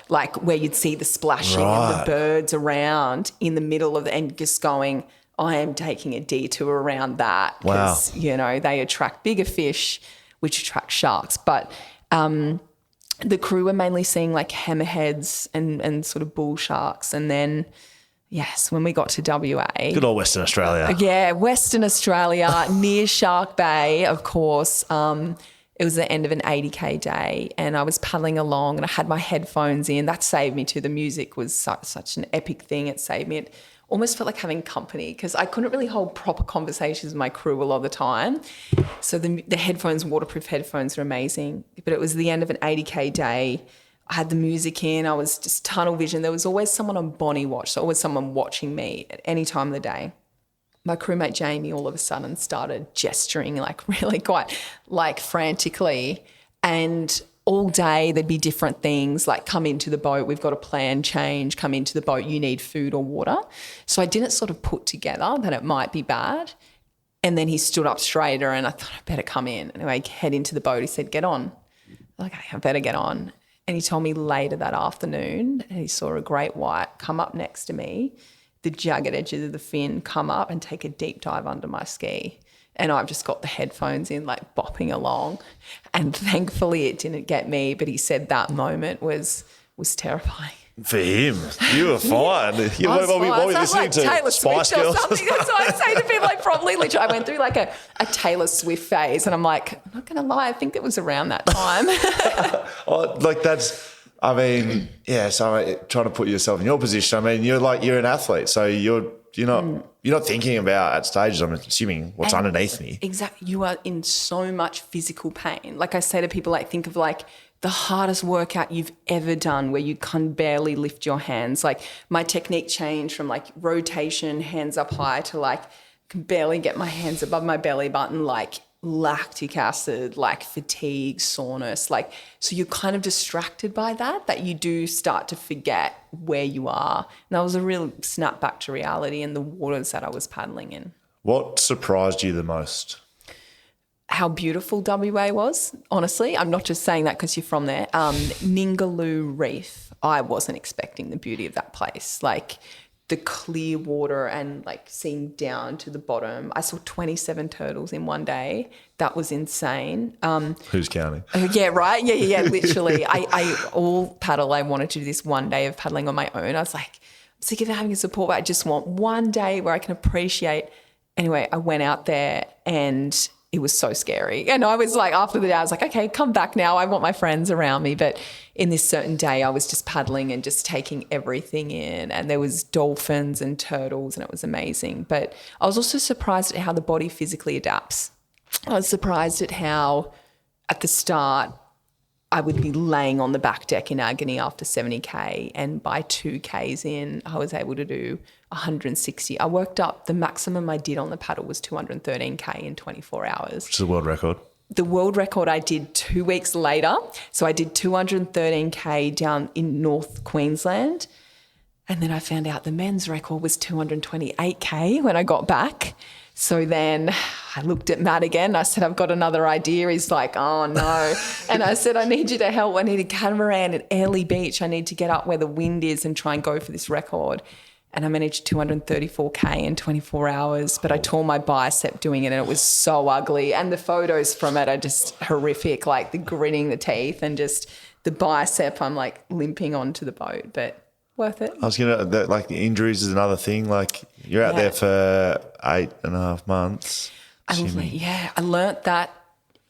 B: like where you'd see the splashing of the birds around in the middle of and just going, I am taking a detour around that because, they attract bigger fish. which attracts sharks. But the crew were mainly seeing like hammerheads and sort of bull sharks. And then, yes, when we got to WA.
A: Good old Western Australia.
B: Yeah, Western Australia, near Shark Bay, of course. It was the end of an 80K day and I was paddling along and I had my headphones in. That saved me too. The music was such an epic thing. It saved me. It almost felt like having company because I couldn't really hold proper conversations with my crew a lot of the time. So the headphones, waterproof headphones, were amazing. But it was the end of an 80K day. I had the music in. I was just tunnel vision. There was always someone on Bonnie watch, so always someone watching me at any time of the day. My crewmate Jamie all of a sudden started gesturing like really quite like frantically, and all day there'd be different things like come into the boat, we've got a plan change, come into the boat, you need food or water. So I didn't sort of put together that it might be bad. And then he stood up straighter and I thought I better come in. Anyway, head into the boat. He said, get on. Okay, I better get on. And he told me later that afternoon he saw a great white come up next to me, the jagged edges of the fin come up and take a deep dive under my ski. And I've just got the headphones in, like bopping along. And thankfully it didn't get me, but he said that moment was terrifying.
A: For him, you were fine. What were you listening to?
B: Taylor
A: Spice
B: Swift
A: Girls?
B: or something. That's what I say to people. Like probably literally, I went through like a Taylor Swift phase, and I'm like, I'm not going to lie, I think it was around that time.
A: I mean, yeah. So trying to put yourself in your position. I mean, you're an athlete, so you're not thinking about at stages. I'm assuming what's underneath me.
B: Exactly. You are in so much physical pain. Like I say to people, like think of like the hardest workout you've ever done where you can barely lift your hands. Like my technique changed from like rotation, hands up high, to like can barely get my hands above my belly button, like lactic acid, like fatigue, soreness. Like, so you're kind of distracted by that you do start to forget where you are. And that was a real snap back to reality in the waters that I was paddling in.
A: What surprised you the most?
B: How beautiful WA was, honestly. I'm not just saying that because you're from there. Ningaloo Reef, I wasn't expecting the beauty of that place. Like the clear water and like seeing down to the bottom. I saw 27 turtles in one day. That was insane.
A: Who's counting?
B: Yeah, right? Yeah, literally. I all paddle, I wanted to do this one day of paddling on my own. I was like, I'm sick of having a support, but I just want one day where I can appreciate. Anyway, I went out there and it was so scary. And I was like, after the day, I was like, okay, come back now. I want my friends around me. But in this certain day, I was just paddling and just taking everything in. And there was dolphins and turtles and it was amazing. But I was also surprised at how the body physically adapts. I was surprised at how at the start I would be laying on the back deck in agony after 70K. And by 2Ks in, I was able to do 160. I worked up, the maximum I did on the paddle was 213K in 24 hours.
A: Which is a world record.
B: The world record I did 2 weeks later. So I did 213K down in North Queensland. And then I found out the men's record was 228K when I got back. So then I looked at Matt again. I said, I've got another idea. He's like, oh, no. And I said, I need you to help. I need a catamaran at Airlie Beach. I need to get up where the wind is and try and go for this record. And I managed 234K in 24 hours, but I tore my bicep doing it and it was so ugly. And the photos from it are just horrific, like the gritting the teeth and just the bicep. I'm like limping onto the boat, but worth it.
A: I was going to, like the injuries is another thing. Like you're out there for 8.5 months.
B: I learnt that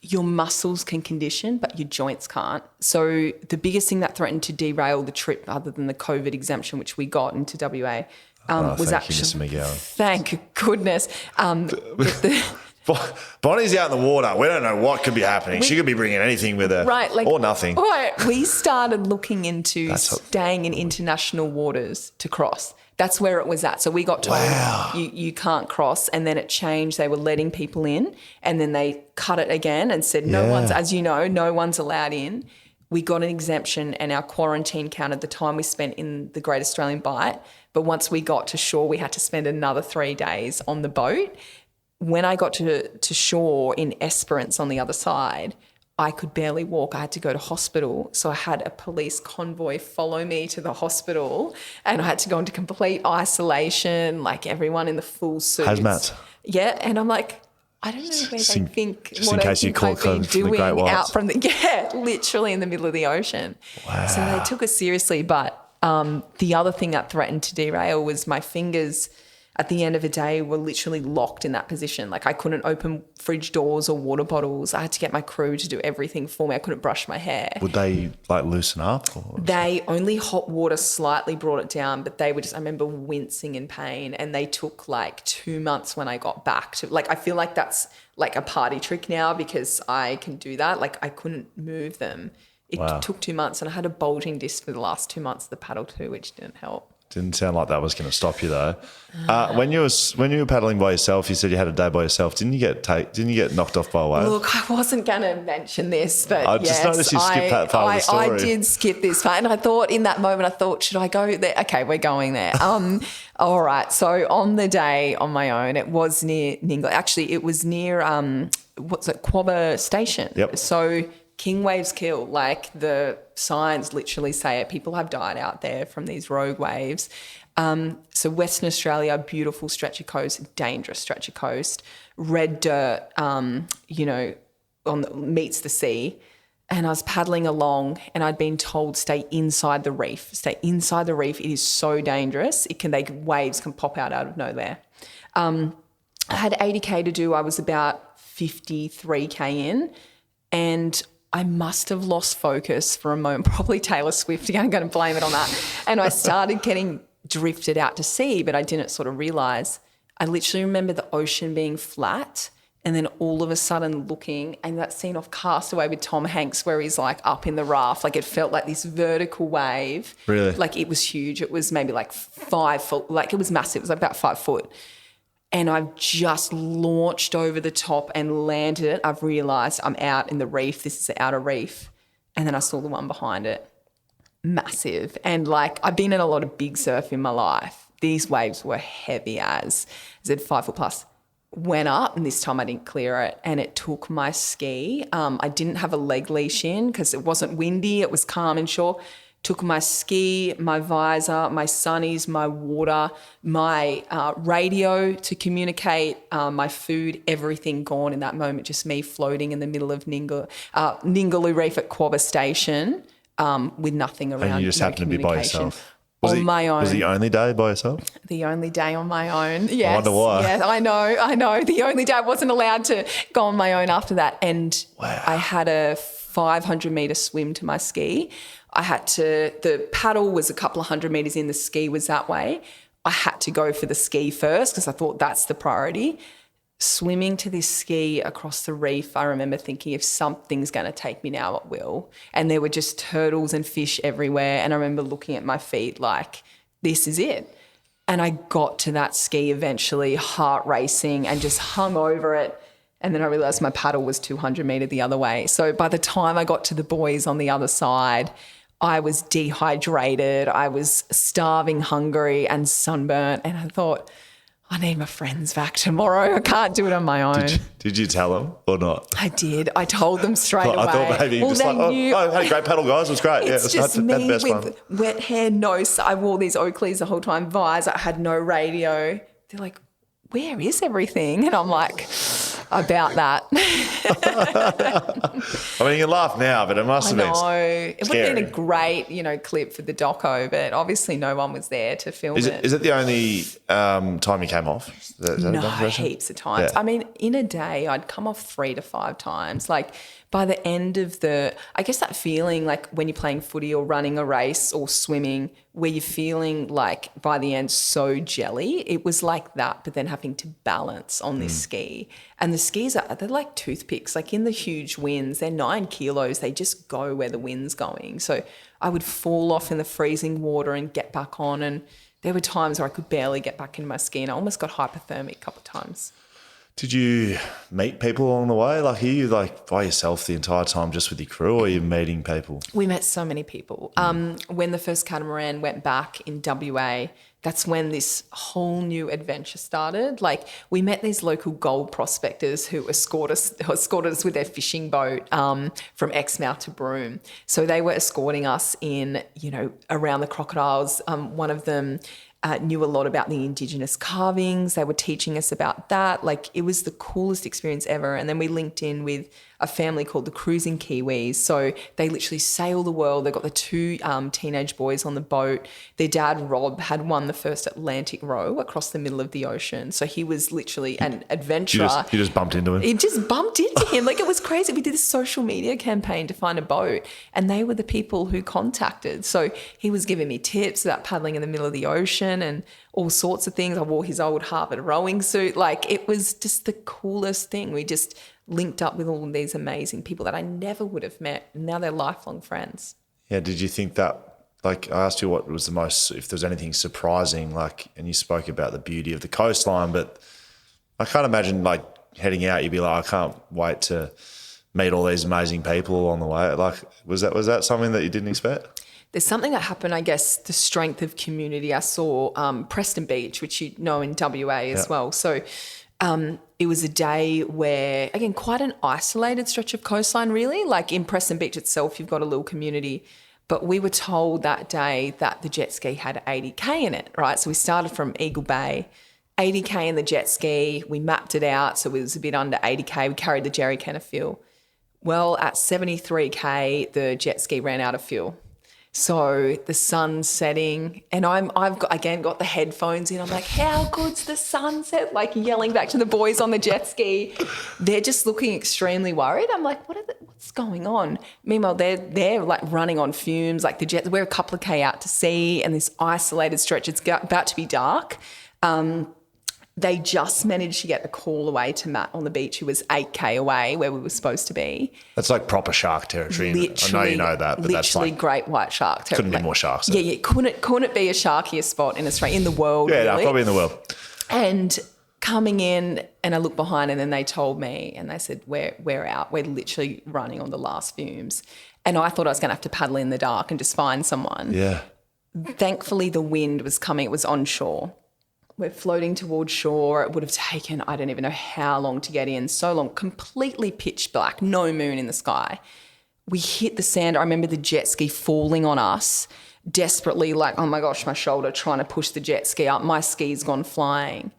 B: your muscles can condition, but your joints can't. So the biggest thing that threatened to derail the trip, other than the COVID exemption, which we got into WA, was actually, thank goodness.
A: Bonnie's out in the water. We don't know what could be happening. She could be bringing anything with her,
B: right? Like,
A: or nothing.
B: Right. We started looking into staying in international waters to cross. That's where it was at. So we got told you can't cross, and then it changed. They were letting people in, and then they cut it again and said no one's, as you know, no one's allowed in. We got an exemption, and our quarantine counted the time we spent in the Great Australian Bight. But once we got to shore, we had to spend another 3 days on the boat. When I got to shore in Esperance on the other side, I could barely walk. I had to go to hospital. So I had a police convoy follow me to the hospital and I had to go into complete isolation, like everyone in the full suits.
A: Hazmat.
B: Yeah. And I'm like, I don't know where
A: Just
B: they
A: in-
B: think
A: just
B: what
A: in
B: I
A: case you
B: think
A: caught
B: I've been
A: from the
B: doing
A: Great Whites.
B: out from the literally in the middle of the ocean.
A: Wow.
B: So they took us seriously. But the other thing that threatened to derail was my fingers at the end of the day were literally locked in that position. Like I couldn't open fridge doors or water bottles. I had to get my crew to do everything for me. I couldn't brush my hair.
A: Would they like loosen up? Or
B: They only hot water slightly brought it down, but they were just, I remember wincing in pain, and they took like 2 months when I got back to, like, I feel like that's like a party trick now because I can do that. Like I couldn't move them. It took 2 months, and I had a bulging disc for the last 2 months of the paddle too, which didn't help.
A: Didn't sound like that was going to stop you though. When you were paddling by yourself, you said you had a day by yourself. Didn't you get knocked off by a wave?
B: Look, I wasn't going to mention this, but
A: I just noticed you skipped that part of the story.
B: I did skip this part, and I thought in that moment, should I go there? Okay, we're going there. All right. So on the day on my own, it was near Ningle. Actually, it was near Quabba Station.
A: Yep.
B: So King waves kill, like the signs literally say it. People have died out there from these rogue waves. So Western Australia, beautiful stretch of coast, dangerous stretch of coast, red dirt, meets the sea. And I was paddling along, and I'd been told stay inside the reef. Stay inside the reef. It is so dangerous. Waves can pop out of nowhere. I had 80K to do. I was about 53K in, and I must have lost focus for a moment, probably Taylor Swift. I'm going to blame it on that. And I started getting drifted out to sea, but I didn't sort of realise. I literally remember the ocean being flat, and then all of a sudden looking, and that scene of Castaway with Tom Hanks where he's like up in the raft, like it felt like this vertical wave.
A: Really?
B: Like it was huge. It was maybe like 5 foot, like it was massive. It was like about 5 foot. And I've just launched over the top and landed it. I've realised I'm out in the reef. This is the outer reef. And then I saw the one behind it. Massive. And like I've been in a lot of big surf in my life. These waves were heavy as. I said 5 foot plus. Went up, and this time I didn't clear it, and it took my ski. I didn't have a leg leash in because it wasn't windy. It was calm inshore. Took my ski, my visor, my sunnies, my water, my radio to communicate, my food, everything gone in that moment. Just me floating in the middle of Ningaloo Reef at Quabba Station with nothing around.
A: And you just happened to be by yourself.
B: On my own.
A: Was the only day by yourself?
B: The only day on my own. Yes.
A: I wonder why.
B: Yes, I know. The only day I wasn't allowed to go on my own after that. And
A: wow.
B: I had a 500-metre swim to my ski. The paddle was a couple of 100 metres in, the ski was that way. I had to go for the ski first because I thought that's the priority. Swimming to this ski across the reef, I remember thinking if something's going to take me now, it will. And there were just turtles and fish everywhere. And I remember looking at my feet like, this is it. And I got to that ski eventually, heart racing, and just hung over it. And then I realised my paddle was 200 metre the other way. So by the time I got to the buoys on the other side, I was dehydrated, I was starving, hungry and sunburnt. And I thought, I need my friends back tomorrow. I can't do it on my own.
A: Did you tell them or not?
B: I did. I told them straight away.
A: I thought maybe you just like, I had a great paddle, guys. It was great.
B: It's just
A: had
B: me
A: the best
B: with wet hair, I wore these Oakleys the whole time, visor. I had no radio. They're like, where is everything? And I'm like, about that.
A: I mean, you can laugh now, but it must have been scary.
B: It would have been a great, clip for the doco, but obviously no one was there to film it.
A: Is it the only time you came off?
B: No, heaps of times.
A: Yeah.
B: I mean, in a day, I'd come off 3 to 5 times. Like by the end of I guess that feeling like when you're playing footy or running a race or swimming, where you're feeling like by the end so jelly, it was like that, but then having to balance on this ski. And the skis, they're like toothpicks, like in the huge winds, they're 9 kilos. They just go where the wind's going. So I would fall off in the freezing water and get back on. And there were times where I could barely get back in my ski, and I almost got hypothermic a couple of times.
A: Did you meet people along the way? Like, are you like by yourself the entire time just with your crew, or are you meeting people?
B: We met so many people. When the first catamaran went back in WA, that's when this whole new adventure started. Like we met these local gold prospectors who escorted us with their fishing boat from Exmouth to Broome. So they were escorting us in, around the crocodiles. One of them knew a lot about the Indigenous carvings. They were teaching us about that. Like, it was the coolest experience ever. And then we linked in with a family called the Cruising Kiwis. So they literally sail the world. They've got the two teenage boys on the boat. Their dad, Rob, had won the first Atlantic row across the middle of the ocean. So he was literally an adventurer.
A: You just bumped into him?
B: It just bumped into him. Like, it was crazy. We did a social media campaign to find a boat, and they were the people who contacted. So he was giving me tips about paddling in the middle of the ocean and all sorts of things. I wore his old Harvard rowing suit. Like, it was just the coolest thing. We just linked up with all of these amazing people that I never would have met. And now they're lifelong friends.
A: Yeah. Did you think that, like, I asked you what was the most, if there's anything surprising, like, and you spoke about the beauty of the coastline, but I can't imagine, like, heading out, you'd be like, I can't wait to meet all these amazing people on the way. Like, was that something that you didn't expect?
B: There's something that happened, I guess, the strength of community. I saw Preston Beach, which you know in WA as well. So it was a day where, again, quite an isolated stretch of coastline, really. Like, in Preston Beach itself, you've got a little community. But we were told that day that the jet ski had 80K in it, right? So we started from Eagle Bay, 80K in the jet ski. We mapped it out, so it was a bit under 80K. We carried the jerry can of fuel. Well, at 73K, the jet ski ran out of fuel. So the sun's setting, and I've got the headphones in. I'm like, how good's the sunset? Like, yelling back to the boys on the jet ski. They're just looking extremely worried. I'm like, what's going on? Meanwhile, they're like running on fumes. Like, we're a couple of K out to sea, and this isolated stretch. It's about to be dark. They just managed to get a call away to Matt on the beach, who was 8K away where we were supposed to be.
A: That's like proper shark territory. I know you know that, but that's like
B: great white shark territory.
A: Couldn't be more sharks there.
B: Yeah. Couldn't it be a sharkier spot in Australia, in the world?
A: Yeah,
B: really?
A: no, probably in the world.
B: And coming in, and I looked behind, and then they told me, and they said, we're out. We're literally running on the last fumes. And I thought I was going to have to paddle in the dark and just find someone.
A: Yeah.
B: Thankfully, the wind was coming. It was onshore. We're floating towards shore. It would have taken, I don't even know how long to get in. So long, completely pitch black, no moon in the sky. We hit the sand. I remember the jet ski falling on us, desperately, like, oh my gosh, my shoulder, trying to push the jet ski up. My ski's gone flying.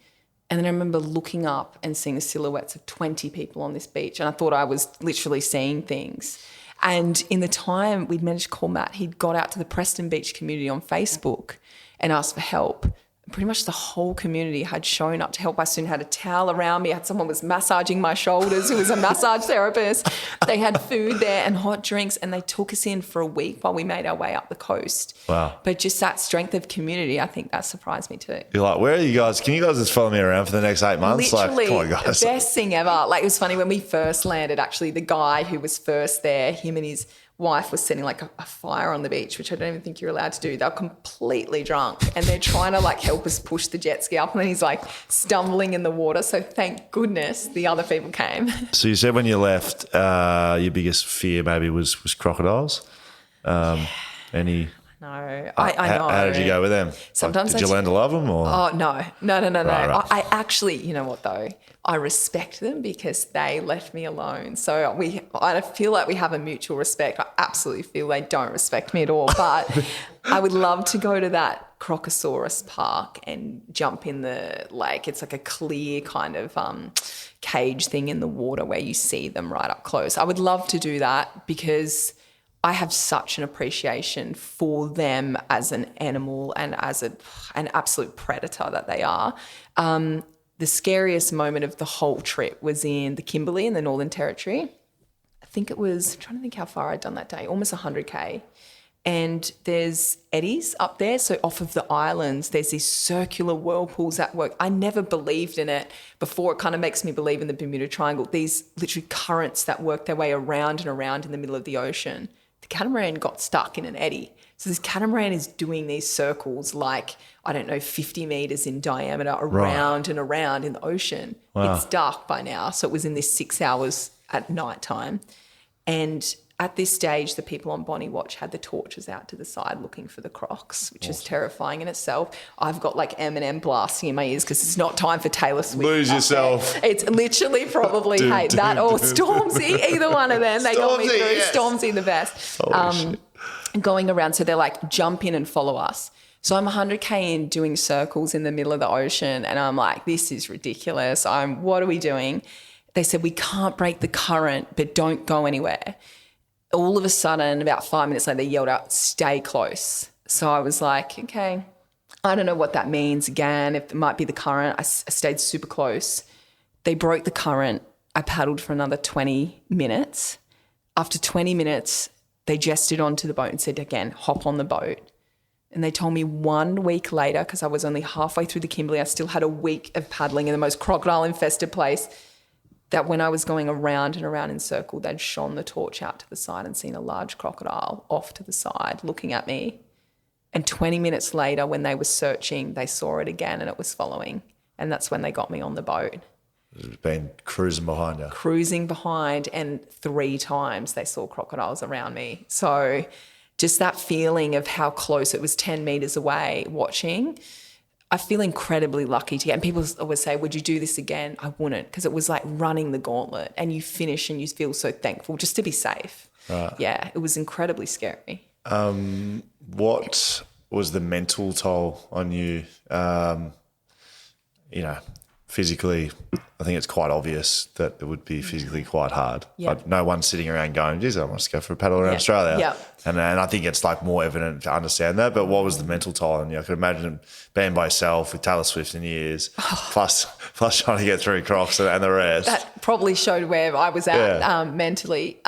B: And then I remember looking up and seeing the silhouettes of 20 people on this beach. And I thought I was literally seeing things. And in the time we'd managed to call Matt, he'd got out to the Preston Beach community on Facebook and asked for help. Pretty much the whole community had shown up to help. I soon had a towel around me. I had someone was massaging my shoulders who was a massage therapist. They had food there and hot drinks, and they took us in for a week while we made our way up the coast.
A: Wow.
B: But just that strength of community, I think that surprised me too.
A: You're like, where are you guys? Can you guys just follow me around for the next 8 months?
B: Literally,
A: like, come on, guys.
B: best thing ever. Like, it was funny when we first landed, actually, the guy who was first there, him and his wife was setting like a fire on the beach, which I don't even think you're allowed to do. They're completely drunk, and they're trying to like help us push the jet ski up, and then he's like stumbling in the water. So thank goodness the other people came.
A: So you said when you left, your biggest fear maybe was crocodiles. Any?
B: No, I know.
A: How did you go with them?
B: Sometimes
A: did you learn to love them? Or?
B: Oh, no.
A: Right.
B: I actually, you know what though? I respect them because they left me alone. So I feel like we have a mutual respect. I absolutely feel they don't respect me at all. But I would love to go to that Crocosaurus Park and jump in the, like, it's like a clear kind of cage thing in the water where you see them right up close. I would love to do that because I have such an appreciation for them as an animal and as an absolute predator that they are. The scariest moment of the whole trip was in the Kimberley in the Northern Territory. I think it was, I'm trying to think how far I'd done that day, almost 100K. And there's eddies up there. So off of the islands, there's these circular whirlpools that work. I never believed in it before. It kind of makes me believe in the Bermuda Triangle. These literally currents that work their way around and around in the middle of the ocean. The catamaran got stuck in an eddy. So this catamaran is doing these circles like, I don't know, 50 metres in diameter around and around in the ocean.
A: Wow.
B: It's dark by now. So it was in this 6 hours at night time. And at this stage, the people on Bonnie Watch had the torches out to the side looking for the crocs, which is terrifying in itself. I've got like Eminem blasting in my ears because it's not time for Taylor Swift.
A: Lose yourself.
B: It's literally probably that or Stormzy, either one of them. They got me through. Yes. Stormzy the best. Going around, so they're like, jump in and follow us. So I'm 100K in doing circles in the middle of the ocean, and I'm like, this is ridiculous. What are we doing? They said, we can't break the current, but don't go anywhere. All of a sudden, about 5 minutes later, they yelled out, stay close. So I was like, okay, I don't know what that means again. If it might be the current. I stayed super close. They broke the current. I paddled for another 20 minutes. After 20 minutes, they gestured onto the boat and said, again, hop on the boat. And they told me 1 week later, because I was only halfway through the Kimberley, I still had a week of paddling in the most crocodile-infested place, that when I was going around and around in circle, they'd shone the torch out to the side and seen a large crocodile off to the side looking at me. And 20 minutes later, when they were searching, they saw it again and it was following. And that's when they got me on the boat.
A: It's been cruising behind you.
B: Cruising behind, and 3 times they saw crocodiles around me. So just that feeling of how close it was, 10 metres away watching, I feel incredibly lucky to get. And people always say, would you do this again? I wouldn't, because it was like running the gauntlet, and you finish and you feel so thankful just to be safe.
A: Right.
B: Yeah, it was incredibly scary.
A: What was the mental toll on you? Physically, I think it's quite obvious that it would be physically quite hard.
B: Yeah.
A: Like no one's sitting around going, geez, I want to go for a paddle around Australia.
B: Yeah.
A: And I think it's like more evident to understand that. But what was the mental toll on you? I could imagine being by yourself with Taylor Swift in your ears, plus trying to get through Crocs and the rest.
B: That probably showed where I was at mentally.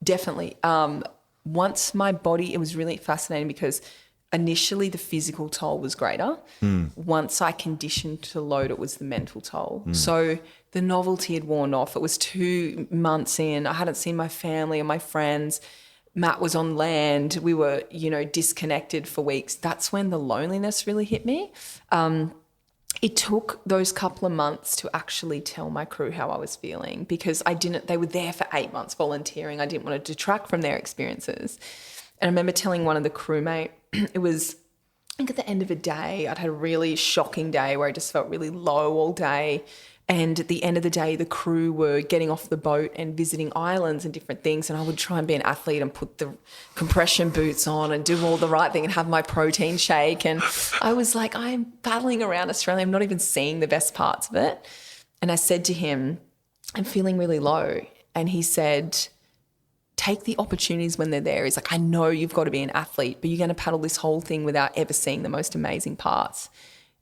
B: Definitely. Once my body, it was really fascinating because initially the physical toll was greater. Once I conditioned to load, it was the mental toll. So the novelty had worn off. It was 2 months in. I hadn't seen my family or my friends. Matt was on land. We were, disconnected for weeks. That's when the loneliness really hit me. It took those couple of months to actually tell my crew how I was feeling, because they were there for 8 months volunteering. I didn't want to detract from their experiences. And I remember telling one of the crewmate, it was, I think at the end of a day, I'd had a really shocking day where I just felt really low all day. And at the end of the day, the crew were getting off the boat and visiting islands and different things. And I would try and be an athlete and put the compression boots on and do all the right thing and have my protein shake. And I was like, I'm paddling around Australia. I'm not even seeing the best parts of it. And I said to him, I'm feeling really low. And he said, take the opportunities when they're there. He's like, I know you've got to be an athlete, but you're going to paddle this whole thing without ever seeing the most amazing parts.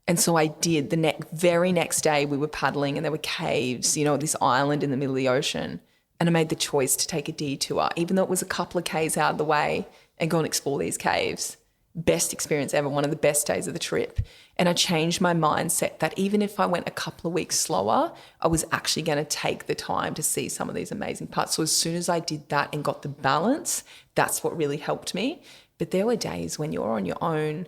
B: And so I did. The very next day we were paddling and there were caves, this island in the middle of the ocean. And I made the choice to take a detour, even though it was a couple of Ks out of the way, and go and explore these caves. Best experience ever, one of the best days of the trip. And I changed my mindset that even if I went a couple of weeks slower, I was actually going to take the time to see some of these amazing parts. So as soon as I did that and got the balance, that's what really helped me. But there were days when you're on your own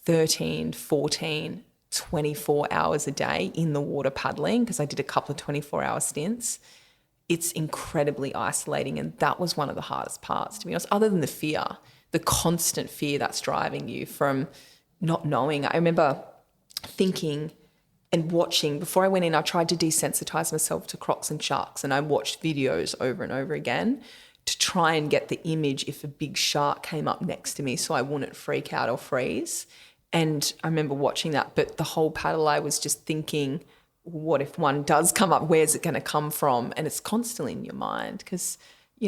B: 13, 14, 24 hours a day in the water paddling, because I did a couple of 24-hour stints. It's incredibly isolating, and that was one of the hardest parts, to be honest, other than the fear. The constant fear that's driving you from not knowing. I remember thinking and watching, before I went in, I tried to desensitize myself to crocs and sharks, and I watched videos over and over again to try and get the image if a big shark came up next to me so I wouldn't freak out or freeze. And I remember watching that, but the whole paddle I was just thinking, what if one does come up? Where's it going to come from? And it's constantly in your mind because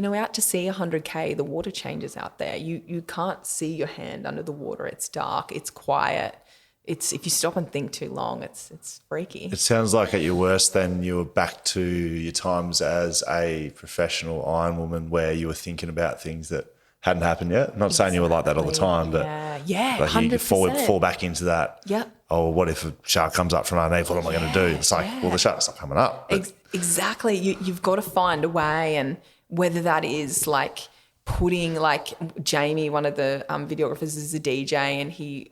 B: out to sea 100K, the water changes out there. You can't see your hand under the water. It's dark. It's quiet. If you stop and think too long, it's freaky.
A: It sounds like at your worst then you were back to your times as a professional ironwoman where you were thinking about things that hadn't happened yet. I'm not saying you were like that all the time, but
B: yeah,
A: like
B: 100%.
A: you fall back into that.
B: Yep.
A: Oh, what if a shark comes up from underneath? What am I going to do? It's like, well, the shark's not coming up.
B: Exactly. You've got to find a way, and whether that is like putting, like Jamie, one of the videographers, is a DJ, and he,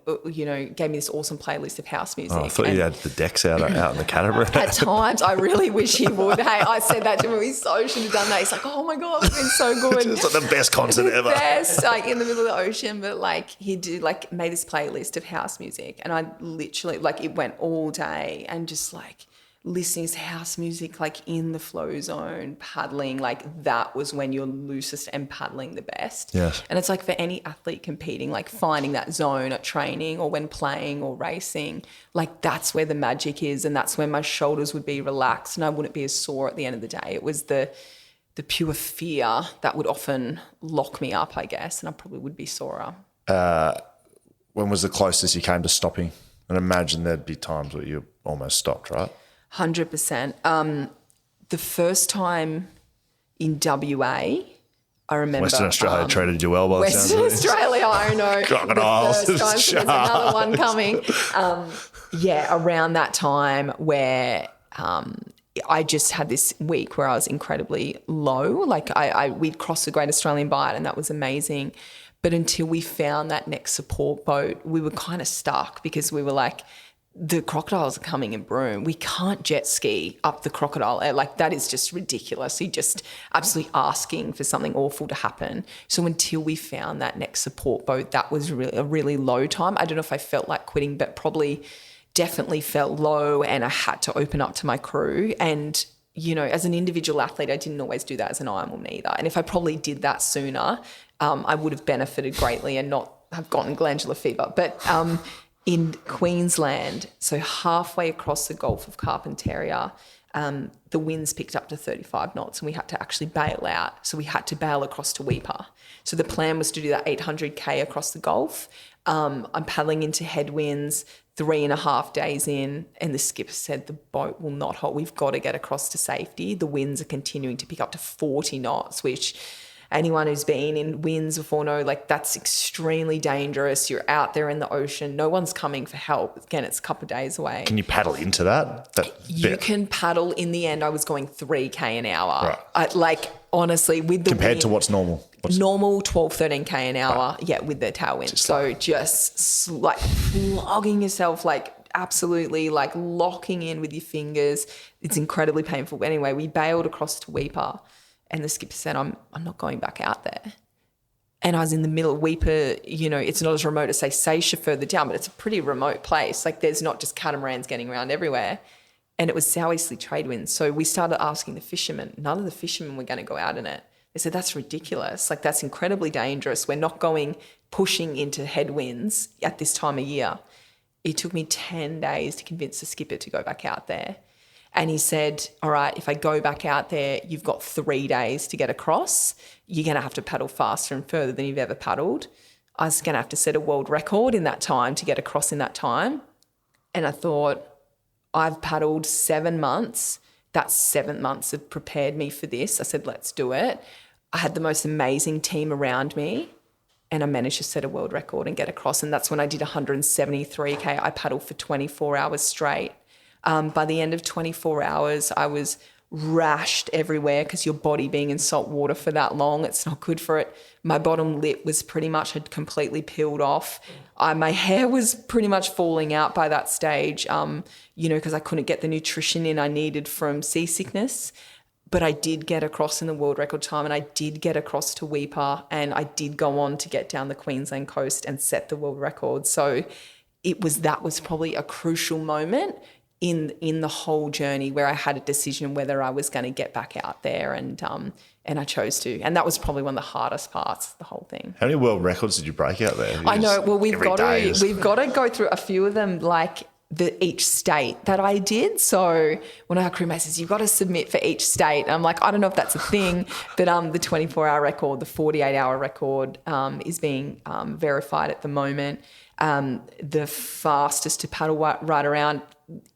B: gave me this awesome playlist of house music.
A: Oh, I thought you had the decks out in the catamaran.
B: At times, I really wish he would. Hey, I said that to him. He so should have done that. He's like, oh my God, it's been so good.
A: It's like the best concert ever.
B: Best, like in the middle of the ocean. But like he did, like made this playlist of house music, and I literally, like, it went all day, and just like listening to house music, like in the flow zone, paddling, like that was when you're loosest and paddling the best.
A: Yes.
B: And it's like for any athlete competing, like finding that zone at training or when playing or racing, like that's where the magic is, and that's when my shoulders would be relaxed and I wouldn't be as sore at the end of the day. It was the pure fear that would often lock me up, I guess, and I probably would be sorer.
A: When was the closest you came to stopping? And imagine there'd be times where you almost stopped, right?
B: 100%. The first time in WA, I remember...
A: Western Australia treated you well by the sounds of
B: Western
A: it.
B: Australia, I know.
A: Crocodiles,
B: The first time, so there's another one coming. Around that time where I just had this week where I was incredibly low. Like we'd crossed the Great Australian Bight and that was amazing. But until we found that next support boat, we were kind of stuck because we were like, the crocodiles are coming in Broome. We can't jet ski up the crocodile. Like that is just ridiculous. You're just absolutely asking for something awful to happen. So until we found that next support boat, that was really a really low time. I don't know if I felt like quitting, but probably definitely felt low, and I had to open up to my crew. And, you know, as an individual athlete, I didn't always do that as an Ironwoman either. And if I probably did that sooner, I would have benefited greatly and not have gotten glandular fever. But in Queensland, so halfway across the Gulf of Carpentaria, the winds picked up to 35 knots and we had to actually bail out. So we had to bail across to Weipa. So the plan was to do that 800K across the Gulf. I'm paddling into headwinds 3.5 days in, and the skipper said the boat will not hold. We've got to get across to safety. The winds are continuing to pick up to 40 knots, which anyone who's been in winds before know, like that's extremely dangerous. You're out there in the ocean. No one's coming for help. Again, it's a couple of days away.
A: Can you paddle into that?
B: You can paddle. In the end, I was going 3K an hour.
A: Right.
B: Honestly, with the
A: compared
B: wind,
A: to what's normal?
B: Normal 12, 13K an hour, with the tailwind. So just like flogging yourself, like absolutely like locking in with your fingers. It's incredibly painful. But anyway, we bailed across to Weipa. And the skipper said, I'm not going back out there. And I was in the middle of Weipa, you know, it's not as remote as, say, Seisha further down, but it's a pretty remote place. Like there's not just catamarans getting around everywhere. And it was southeasterly trade winds. So we started asking the fishermen. None of the fishermen were going to go out in it. They said, that's ridiculous. Like that's incredibly dangerous. We're not pushing into headwinds at this time of year. It took me 10 days to convince the skipper to go back out there. And he said, all right, if I go back out there, you've got 3 days to get across. You're going to have to paddle faster and further than you've ever paddled. I was going to have to set a world record in that time to get across in that time. And I thought, I've paddled 7 months. That 7 months have prepared me for this. I said, let's do it. I had the most amazing team around me and I managed to set a world record and get across. And that's when I did 173K. I paddled for 24 hours straight. By the end of 24 hours, I was rashed everywhere because your body being in salt water for that long, it's not good for it. My bottom lip was pretty much had completely peeled off. My hair was pretty much falling out by that stage, because I couldn't get the nutrition in I needed from seasickness. But I did get across in the world record time and I did get across to Weipa and I did go on to get down the Queensland coast and set the world record. So that was probably a crucial moment in the whole journey where I had a decision whether I was going to get back out there and I chose to. And that was probably one of the hardest parts of the whole thing.
A: How many world records did you break out there?
B: I know. Well, we've got to go through a few of them, like each state that I did. So one of our crewmates says, you've got to submit for each state. And I'm like, I don't know if that's a thing, but the 24-hour record, the 48-hour record is being verified at the moment. The fastest to paddle right around.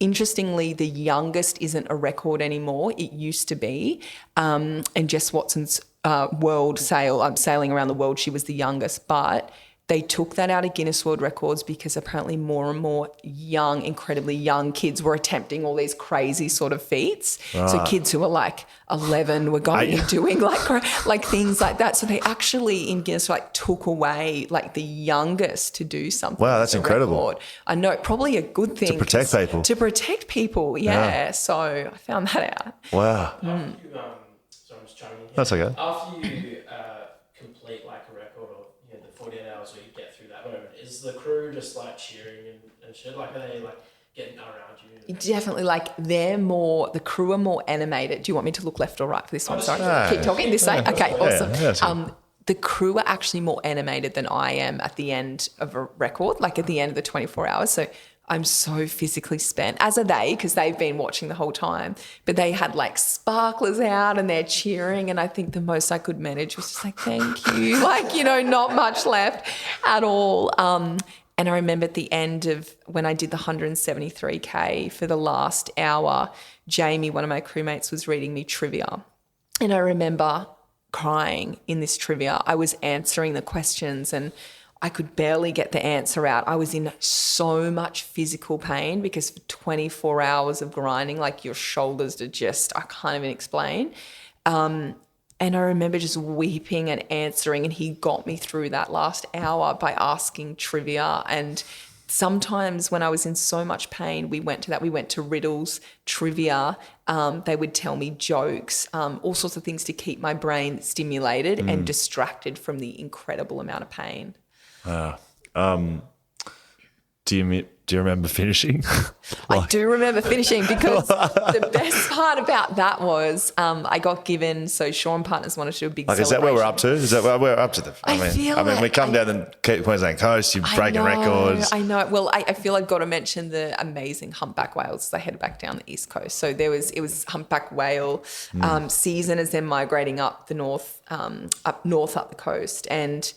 B: Interestingly, the youngest isn't a record anymore. It used to be. And Jess Watson's sailing around the world, she was the youngest. But they took that out of Guinness World Records because apparently more and more young, incredibly young kids were attempting all these crazy sort of feats. Right. So kids who were like 11 were going and doing like things like that. So they actually in Guinness took away like the youngest to do something.
A: Wow, that's incredible.
B: Record. I know, probably a good thing.
A: To protect people.
B: To protect people, yeah. So I found that out.
A: Wow.
C: After you, sorry, I'm just chiming in here.
A: That's okay.
C: After you complete like a record or the 48 hours where you get through that moment, is the crew just like cheering and shit? Like, are they like getting around you.
D: Definitely, like the crew are more animated. Do you want me to look left or right for this one? Sorry,
A: No.
D: keep talking this way. Okay, awesome.
A: that's good.
D: The crew are actually more animated than I am at the end of a record, like at the end of the 24 hours. So I'm so physically spent, as are they, because they've been watching the whole time. But they had like sparklers out and they're cheering. And I think the most I could manage was just like, thank you. Like, not much left at all. And I remember at the end of when I did the 173K for the last hour, Jamie, one of my crewmates, was reading me trivia. And I remember crying in this trivia. I was answering the questions and I could barely get the answer out. I was in so much physical pain because for 24 hours of grinding, like your shoulders are just, I can't even explain. And I remember just weeping and answering, and he got me through that last hour by asking trivia. And sometimes when I was in so much pain, we went to riddles, trivia. They would tell me jokes, all sorts of things to keep my brain stimulated and distracted from the incredible amount of pain.
A: Do you remember finishing?
D: I do remember finishing because the best part about that was I got given, so Sean Partners wanted to do a big celebration.
A: Is that where we're up to? Is that where we're up to? I mean, we come down the Queensland coast, you're breaking records.
D: I know. Well, I feel I've got to mention the amazing humpback whales as I headed back down the east coast. So it was humpback whale season as they're migrating up the north, up the coast, and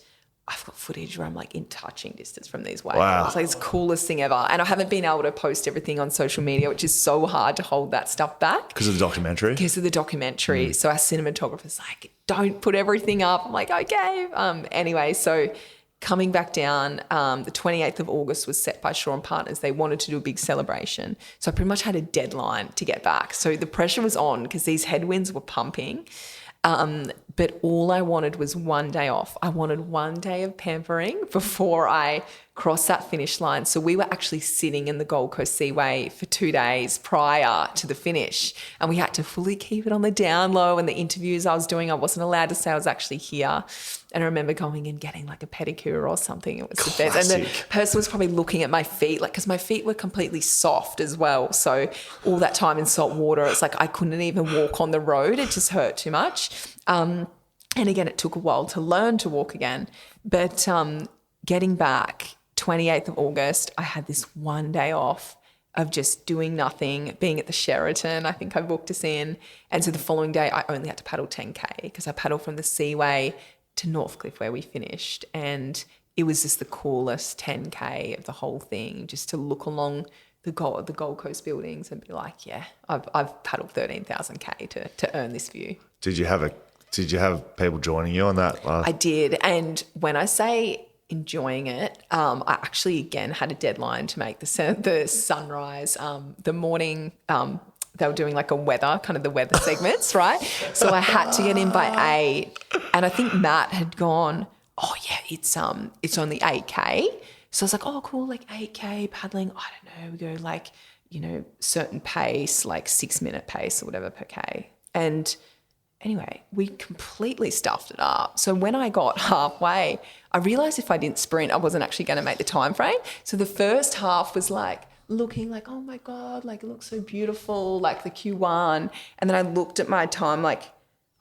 D: I've got footage where I'm like in touching distance from these whales.
A: Wow.
D: It's like it's the coolest thing ever. And I haven't been able to post everything on social media, which is so hard to hold that stuff back.
A: Because of the documentary?
D: Because of the documentary. So our cinematographer's like, don't put everything up. I'm like, okay. Anyway, so coming back down, the 28th of August was set by Shaw and Partners. They wanted to do a big celebration. So I pretty much had a deadline to get back. So the pressure was on because these headwinds were pumping. But all I wanted was 1 day off. I wanted 1 day of pampering before I crossed that finish line. So we were actually sitting in the Gold Coast Seaway for 2 days prior to the finish. And we had to fully keep it on the down low. And the interviews I was doing, I wasn't allowed to say I was actually here. And I remember going and getting like a pedicure or something. It was the best. And the person was probably looking at my feet, like, because my feet were completely soft as well. So all that time in salt water, it's like I couldn't even walk on the road. It just hurt too much. And again, it took a while to learn to walk again. But getting back, 28th of August, I had this 1 day off of just doing nothing, being at the Sheraton. I think I booked us in. And so the following day, I only had to paddle 10K because I paddled from the Seaway to Northcliffe where we finished. And it was just the coolest 10K of the whole thing, just to look along the Gold Coast buildings and be like, yeah, I've paddled 13,000K to earn this view. Did you have people joining you on that? I did. And when I say enjoying it, I actually, again, had a deadline to make the sunrise, the morning. They were doing like the weather segments, right? So I had to get in by 8. And I think Matt had gone, oh yeah, it's only 8K. So I was like, oh cool, like 8K paddling. I don't know, we go like, certain pace, like 6-minute pace or whatever per K. And anyway, we completely stuffed it up. So when I got halfway, I realised if I didn't sprint, I wasn't actually going to make the time frame. So the first half was like looking like, oh my God, like it looks so beautiful, like the Q1. And then I looked at my time like,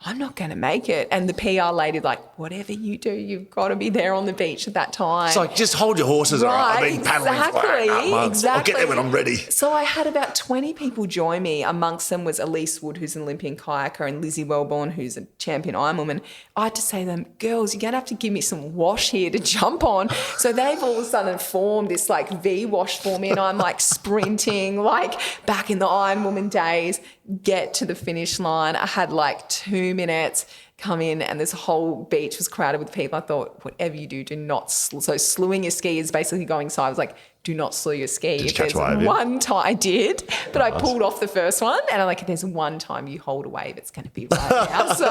D: I'm not going to make it. And the PR lady like, whatever you do, you've got to be there on the beach at that time.
A: It's like, just hold your horses.
D: Right,
A: I've been paddling for 8 months.
D: Exactly.
A: I'll get there when I'm ready.
D: So I had about 20 people join me. Amongst them was Elise Wood, who's an Olympian kayaker, and Lizzie Wellborn, who's a champion Ironwoman. I had to say to them, girls, you're going to have to give me some wash here to jump on. So they've all of a sudden formed this like V wash for me, and I'm like sprinting like back in the Ironwoman days, get to the finish line. I had like 2 minutes, come in, and this whole beach was crowded with people. I thought, whatever you do not so slewing your ski is basically going side. I was like, do not slew your ski.
A: Did you
D: if
A: catch
D: there's
A: a wave?
D: one time I did, but I pulled off the first one, and I'm like, if there's one time you hold a wave, it's going to be right now. So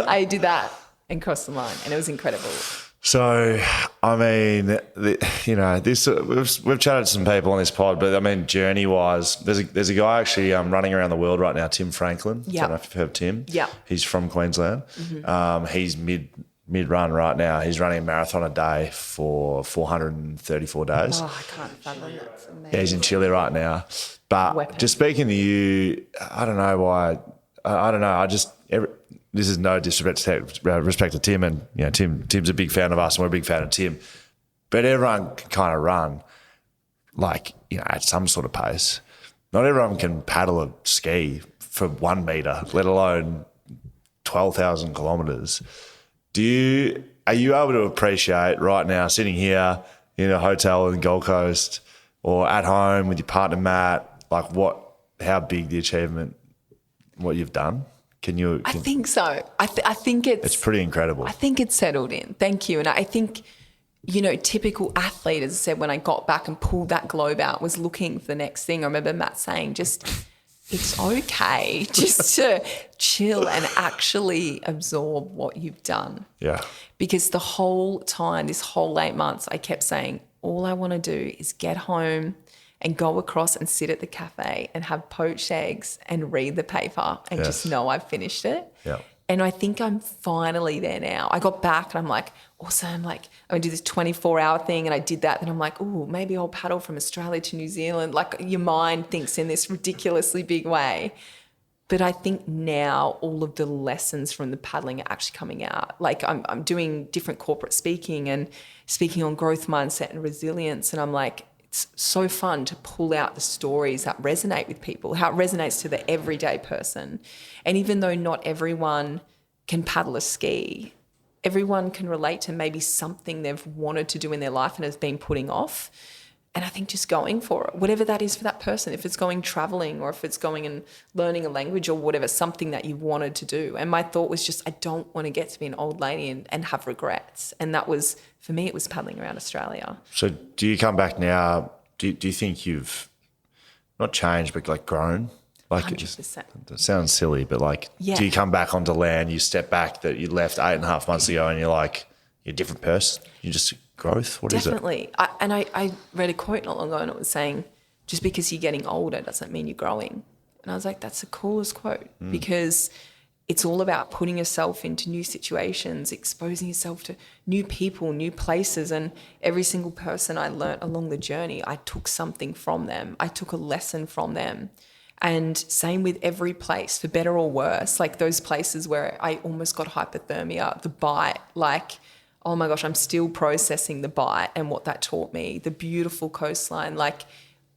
D: I did that and crossed the line, and it was incredible.
A: So, I mean, we've chatted to some people on this pod, but I mean, journey-wise, there's a guy actually running around the world right now, Tim Franklin.
D: Yeah.
A: I don't know if you've heard of Tim.
D: Yeah.
A: He's from Queensland. Mm-hmm. He's mid-run right now. He's running a marathon a day for 434 days.
D: Oh, I can't fathom that. That's amazing.
A: Yeah, he's in Chile right now. But
D: Weapon.
A: just speaking to you, I don't know why. I don't know. This is no disrespect to Tim, and Tim's a big fan of us, and we're a big fan of Tim. But everyone can kind of run, at some sort of pace. Not everyone can paddle a ski for 1 metre, let alone 12,000 kilometres. Are you able to appreciate right now, sitting here in a hotel in the Gold Coast or at home with your partner Matt, how big the achievement, what you've done?
B: I think so. I think it's
A: pretty incredible.
B: I think it's settled in. Thank you. And I think, typical athlete, as I said, when I got back and pulled that globe out, was looking for the next thing. I remember Matt saying, it's okay just to chill and actually absorb what you've done.
A: Yeah.
B: Because the whole time, this whole 8 months, I kept saying, all I want to do is get home and go across and sit at the cafe and have poached eggs and read the paper and just know I've finished it.
A: Yeah.
B: And I think I'm finally there now. I got back and I'm like, awesome. I'm going to do this 24-hour thing, and I did that. And I'm like, oh, maybe I'll paddle from Australia to New Zealand. Your mind thinks in this ridiculously big way. But I think now all of the lessons from the paddling are actually coming out. I'm doing different corporate speaking and speaking on growth mindset and resilience. And I'm like, it's so fun to pull out the stories that resonate with people, how it resonates to the everyday person. And even though not everyone can paddle a ski, everyone can relate to maybe something they've wanted to do in their life and has been putting off. And I think just going for it, whatever that is for that person, if it's going traveling or if it's going and learning a language or whatever, something that you wanted to do. And my thought was just, I don't want to get to be an old lady and have regrets. And that was, for me, it was paddling around Australia.
A: So do you come back now, do you think you've not changed, but grown?
B: 100%.
A: It sounds silly, but do you come back onto land, you step back that you left 8.5 months ago and you're a different person? You just growth? What
B: Definitely.
A: is it?
B: I read a quote not long ago and it was saying, just because you're getting older doesn't mean you're growing. And I was like, that's the coolest quote because it's all about putting yourself into new situations, exposing yourself to new people, new places. And every single person I learnt along the journey, I took something from them. I took a lesson from them. And same with every place, for better or worse, those places where I almost got hypothermia, the bite, oh my gosh, I'm still processing the bite and what that taught me, the beautiful coastline,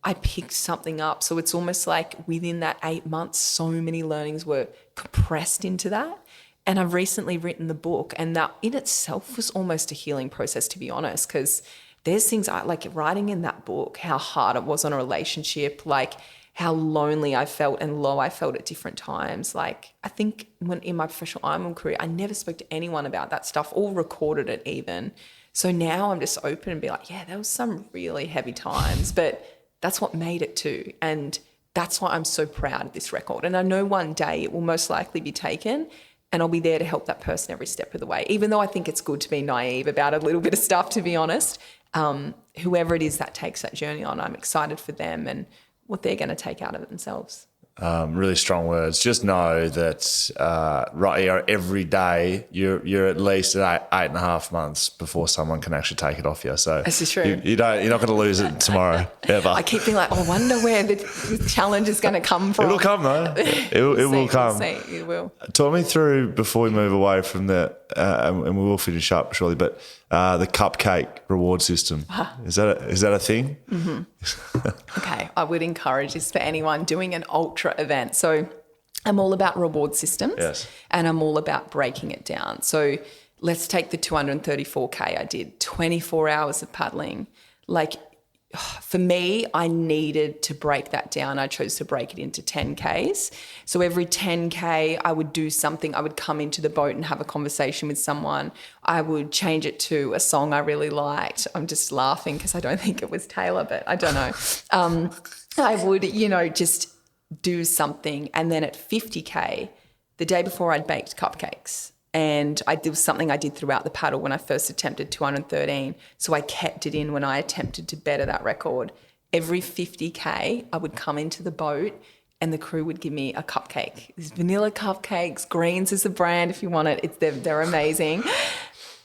B: I picked something up. So it's almost within that 8 months, so many learnings were compressed into that. And I've recently written the book, and that in itself was almost a healing process, to be honest, because there's things writing in that book, how hard it was on a relationship, how lonely I felt and low I felt at different times. I think when in my professional Ironman career, I never spoke to anyone about that stuff or recorded it even. So now I'm just open and be yeah, there was some really heavy times, but that's what made it too. And that's why I'm so proud of this record. And I know one day it will most likely be taken and I'll be there to help that person every step of the way, even though I think it's good to be naive about a little bit of stuff, to be honest. Whoever it is that takes that journey on, I'm excited for them and what they're going to take out of it themselves.
A: Really strong words. Just know that every day you're at least at 8.5 months before someone can actually take it off you. So
B: this is true.
A: You're not going to lose it tomorrow ever.
B: I keep being I wonder where the challenge is going to come from.
A: It'll come though. It will come.
B: We'll see. It will.
A: Talk me through before we move away from that, and we will finish up shortly. But the cupcake reward system, is that a thing?
B: Mm-hmm. Okay, I would encourage this for anyone doing an ultra event. So I'm all about reward systems, and I'm all about breaking it down. So let's take the 234K I did, 24 hours of paddling. For me, I needed to break that down. I chose to break it into 10Ks. So every 10K, I would do something. I would come into the boat and have a conversation with someone. I would change it to a song I really liked. I'm just laughing because I don't think it was Taylor, but I don't know. I would, just do something. And then at 50K, the day before, I'd baked cupcakes. And it was something I did throughout the paddle when I first attempted 213. So I kept it in when I attempted to better that record. Every 50K, I would come into the boat
D: and the crew would give me a cupcake. These vanilla cupcakes, Greens is the brand if you want it. They're amazing.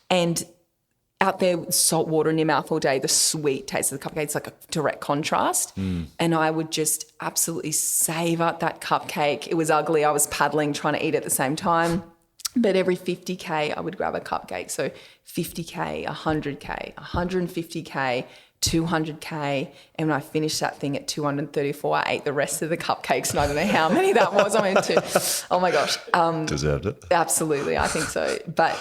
D: And out there with salt water in your mouth all day, the sweet taste of the cupcake, it's like a direct contrast. And I would just absolutely savour that cupcake. It was ugly. I was paddling, trying to eat at the same time. But every 50K, I would grab a cupcake. So 50K, 100K, 150K, 200K. And when I finished that thing at 234, I ate the rest of the cupcakes. And I don't know how many that was. I went to, oh my gosh.
A: Deserved it.
D: Absolutely. I think so. But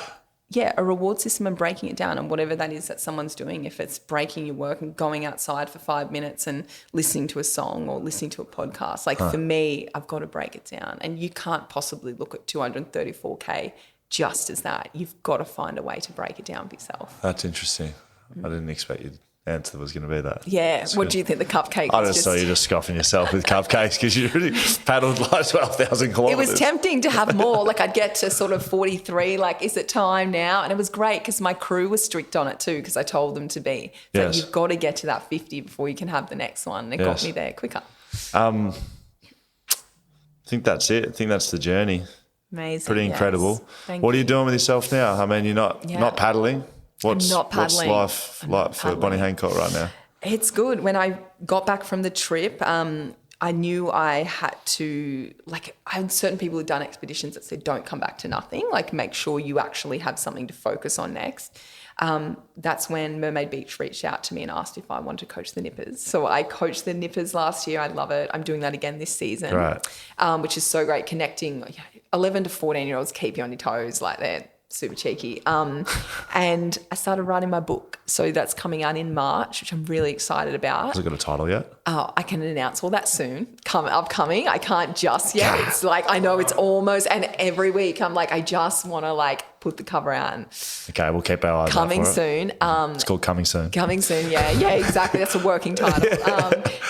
D: yeah, a reward system and breaking it down, and whatever that is that someone's doing, if it's breaking your work and going outside for 5 minutes and listening to a song or listening to a podcast, like for me, I've got to break it down. And you can't possibly look at 234K just as that. You've got to find a way to break it down for yourself.
A: That's interesting. I didn't expect your answer was going to be that.
D: Yeah.
A: That's
D: what
A: good.
D: do you think the cupcake
A: I
D: was
A: just saw you just scoffing yourself with cupcakes because you really paddled like 12,000 kilometres.
D: It was tempting to have more. Like I'd get to sort of 43, like, is it time now? And it was great because my crew was strict on it too because I told them to be. So
A: Yes.
D: you've got to get to that 50 before you can have the next one. And it got me there quicker.
A: I think that's it. I think that's the journey.
D: Amazing.
A: Pretty
D: yes.
A: incredible.
D: Thank
A: What are
D: you.
A: you doing with yourself now? I mean, you're not paddling. What's
D: not paddling.
A: life
D: I'm
A: like
D: not
A: for Bonnie
D: paddling.
A: Hancock right now?
D: It's good. When I got back from the trip, I knew I had to, like, I had certain people who'd done expeditions that said, don't come back to nothing. Like, make sure you actually have something to focus on next. That's when Mermaid Beach reached out to me and asked if I wanted to coach the Nippers. So I coached the Nippers last year. I love it. I'm doing that again this season,
A: Right.
D: Which is so great. Connecting 11 to 14-year-olds, keep you on your toes, like they're super cheeky. And I started writing my book. So that's coming out in March, which I'm really excited about.
A: Has it got a title yet?
D: I can announce all that soon. Upcoming. I can't just yet. It's like, I know it's almost, and every week I'm like, I just want to like put the cover out. And
A: Okay, we'll keep our eyes out
D: coming
A: for it.
D: soon.
A: It's called Coming Soon.
D: Coming soon, yeah, exactly. That's a working title.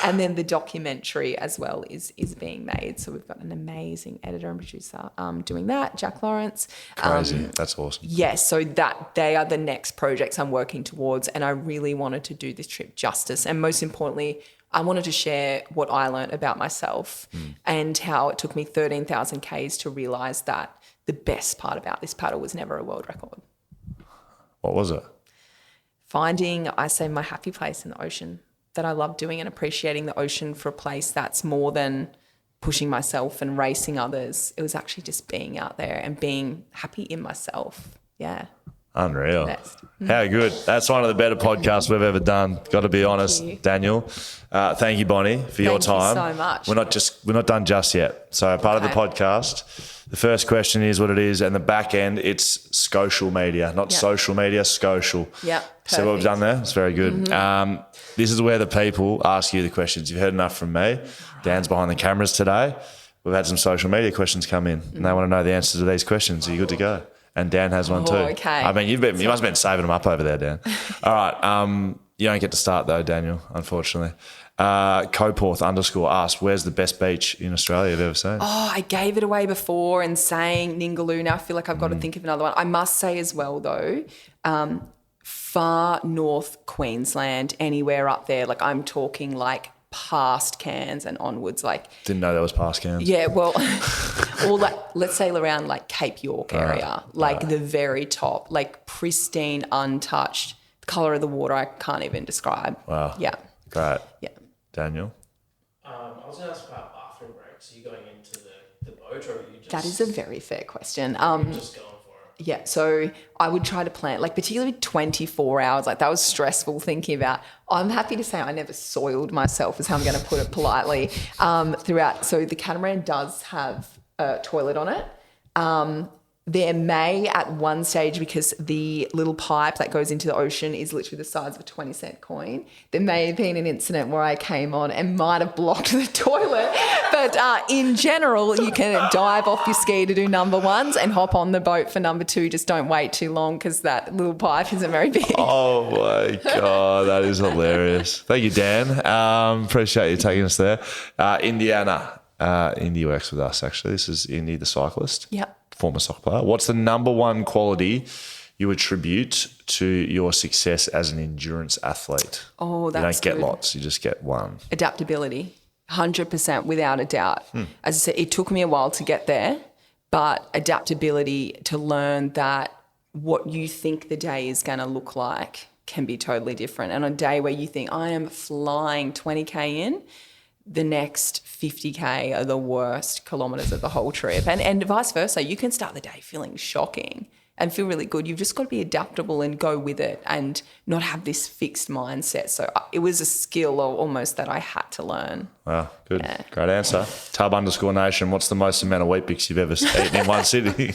D: And then the documentary as well is being made. So we've got an amazing editor and producer doing that, Jack Lawrence.
A: Crazy. That's awesome.
D: Yes, so that they are the next projects I'm working towards, and I really wanted to do this trip justice. And most importantly, I wanted to share what I learned about myself and how it took me 13,000 Ks to realise that the best part about this paddle was never a world record.
A: What was it?
D: Finding, I say, my happy place in the ocean, that I love doing, and appreciating the ocean for a place that's more than pushing myself and racing others. It was actually just being out there and being happy in myself. Yeah.
A: Unreal.
D: Best.
A: How good. That's one of the better podcasts we've ever done. Got to be honest,
D: you.
A: Daniel. Thank you, Bonnie, for your
D: Thank you
A: time.
D: so much.
A: We're not done just yet. So part of the
D: Okay.
A: podcast, the first question is what it is, and the back end, it's social media, not
D: Yeah.
A: social media, social.
D: Yeah.
A: See what we've done there? It's very good.
D: Mm-hmm.
A: This is where the people ask you the questions. You've heard enough from me. Dan's behind the cameras today. We've had some social media questions come in, and they want to know the answers to these questions. Are you good to go? And Dan has one too.
D: Okay.
A: I mean, you must have been saving them up over there, Dan. All right. You don't get to start though, Daniel, unfortunately. Coporth _ asked, where's the best beach in Australia you've ever seen?
D: Oh, I gave it away before and saying Ningaloo. Now I feel like I've got to think of another one. I must say as well, though, far north Queensland, anywhere up there, like I'm talking like past Cairns and onwards, like
A: Didn't know that was past Cairns.
D: yeah, well, or like let's say around like Cape York area, like the very top, like pristine, untouched. The colour of the water I can't even describe.
A: Wow.
D: Yeah.
A: Great.
D: Yeah.
A: Daniel?
C: I was going to ask about bathroom breaks. Are you going into the boat, or are you just
D: That is a very fair question.
C: just going for it?
D: Yeah, so I would try to plan, like particularly 24 hours, like that was stressful thinking about. I'm happy to say I never soiled myself, is how I'm going to put it politely, throughout. So the catamaran does have a toilet on it. There may at one stage, because the little pipe that goes into the ocean is literally the size of a 20-cent coin, there may have been an incident where I came on and might have blocked the toilet. But in general, you can dive off your ski to do number ones and hop on the boat for number two. Just don't wait too long because that little pipe isn't very big.
A: Oh my God, that is hilarious. Thank you, Dan. Appreciate you taking us there. Indiana. Indy works with us, actually. This is Indy, the cyclist.
D: Yep.
A: Former soccer player. What's the number one quality you attribute to your success as an endurance athlete?
D: Oh,
A: You
D: that's
A: don't get
D: good.
A: lots, you just get one.
D: Adaptability.
B: 100% without a doubt. As I said, it took me a while to get there, but adaptability to learn that what you think the day is going to look like can be totally different. And on a day where you think, I am flying 20K in, the next 50K are the worst kilometres of the whole trip. And vice versa. You can start the day feeling shocking and feel really good. You've just got to be adaptable and go with it and not have this fixed mindset. So it was a skill almost that I had to learn.
A: Wow, good. Yeah. Great answer. Tub_nation, what's the most amount of Weet-Bix you've ever eaten in one sitting?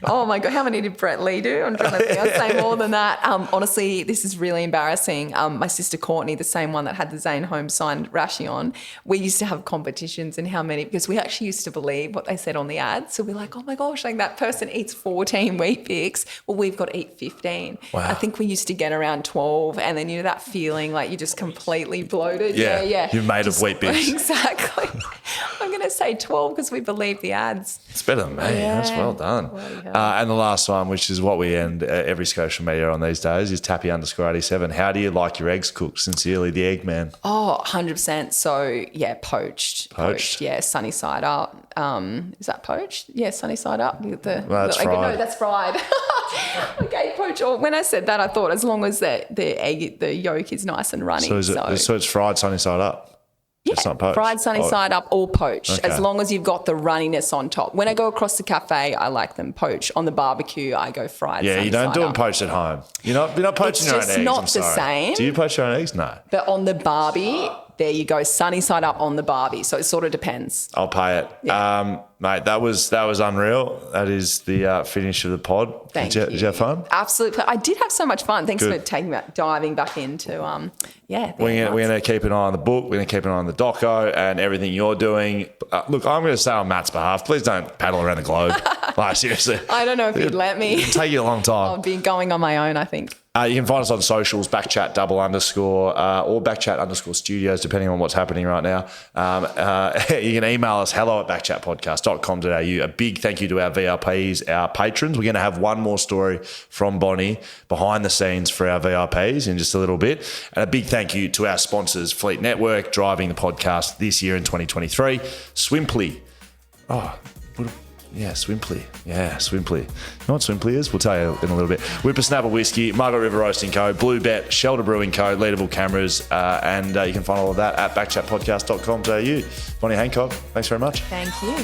B: Oh my God, how many did Brett Lee do? I'm trying to think. I'd say more than that. Honestly, this is really embarrassing. My sister Courtney, the same one that had the Zane Holmes signed Rashi on, we used to have competitions and how many, because we actually used to believe what they said on the ad. So we're like, oh my gosh, like that person eats 14 Weet-Bix. Well, we've got to eat 15.
A: Wow.
B: I think we used to get around 12 and then that feeling like you're just completely bloated. Yeah.
A: You're made of Weet-Bix.
B: Exactly. I'm going to say 12 because we believe the ads.
A: It's better than me. Yeah. That's well done. And the last one, which is what we end every social media on these days, is Tappy_87. How do you like your eggs cooked? Sincerely, the egg man.
B: Oh, 100%. So, yeah, poached.
A: Poached?
B: Yeah, sunny side up. Is that poached? Yeah, sunny side up.
A: That's fried.
B: No, that's fried. Okay, poached. Or when I said that, I thought as long as the yolk is nice and runny.
A: So it's fried sunny side up?
B: Yeah,
A: it's not poached.
B: Fried sunny side up or poached,
A: Okay.
B: as long as you've got the runniness on top. When I go across the cafe, I like them poached. On the barbecue, I go fried.
A: Yeah,
B: sunny
A: you don't
B: side
A: do them
B: up.
A: poached at home. You're not poaching your own eggs.
B: It's just not
A: I'm
B: the
A: sorry.
B: same.
A: Do you poach your own eggs? No.
B: But on the barbie, there you go, sunny side up on the barbie. So it sort of depends.
A: I'll pay it.
B: Yeah.
A: Mate, that was unreal. That is the finish of the pod.
B: Thank you.
A: Did you have fun?
B: Absolutely. I did have so much fun. Thanks
A: Good.
B: for diving back into,
A: We're going to keep an eye on the book. We're going to keep an eye on the doco and everything you're doing. Look, I'm going to say on Matt's behalf, please don't paddle around the globe. Like, seriously.
B: I don't know if you'd let me.
A: It'll take you a long time.
B: I'll be going on my own, I think.
A: You can find us on socials, BackChat _, or BackChat_studios, depending on what's happening right now. You can email us, hello@backchatpodcast.com.au. A big thank you to our VIPs, our patrons. We're going to have one more story from Bonnie behind the scenes for our VIPs in just a little bit. And a big thank you to our sponsors, Fleet Network, driving the podcast this year in 2023. Swimply. Yeah, Swimply. You know what Swimply is? We'll tell you in a little bit. Whippersnapper Whisky, Margaret River Roasting Co., BlueBet, Shelter Brewing Co., Leadable Cameras, and you can find all of that at backchatpodcast.com.au. Bonnie Hancock, thanks very much.
B: Thank you.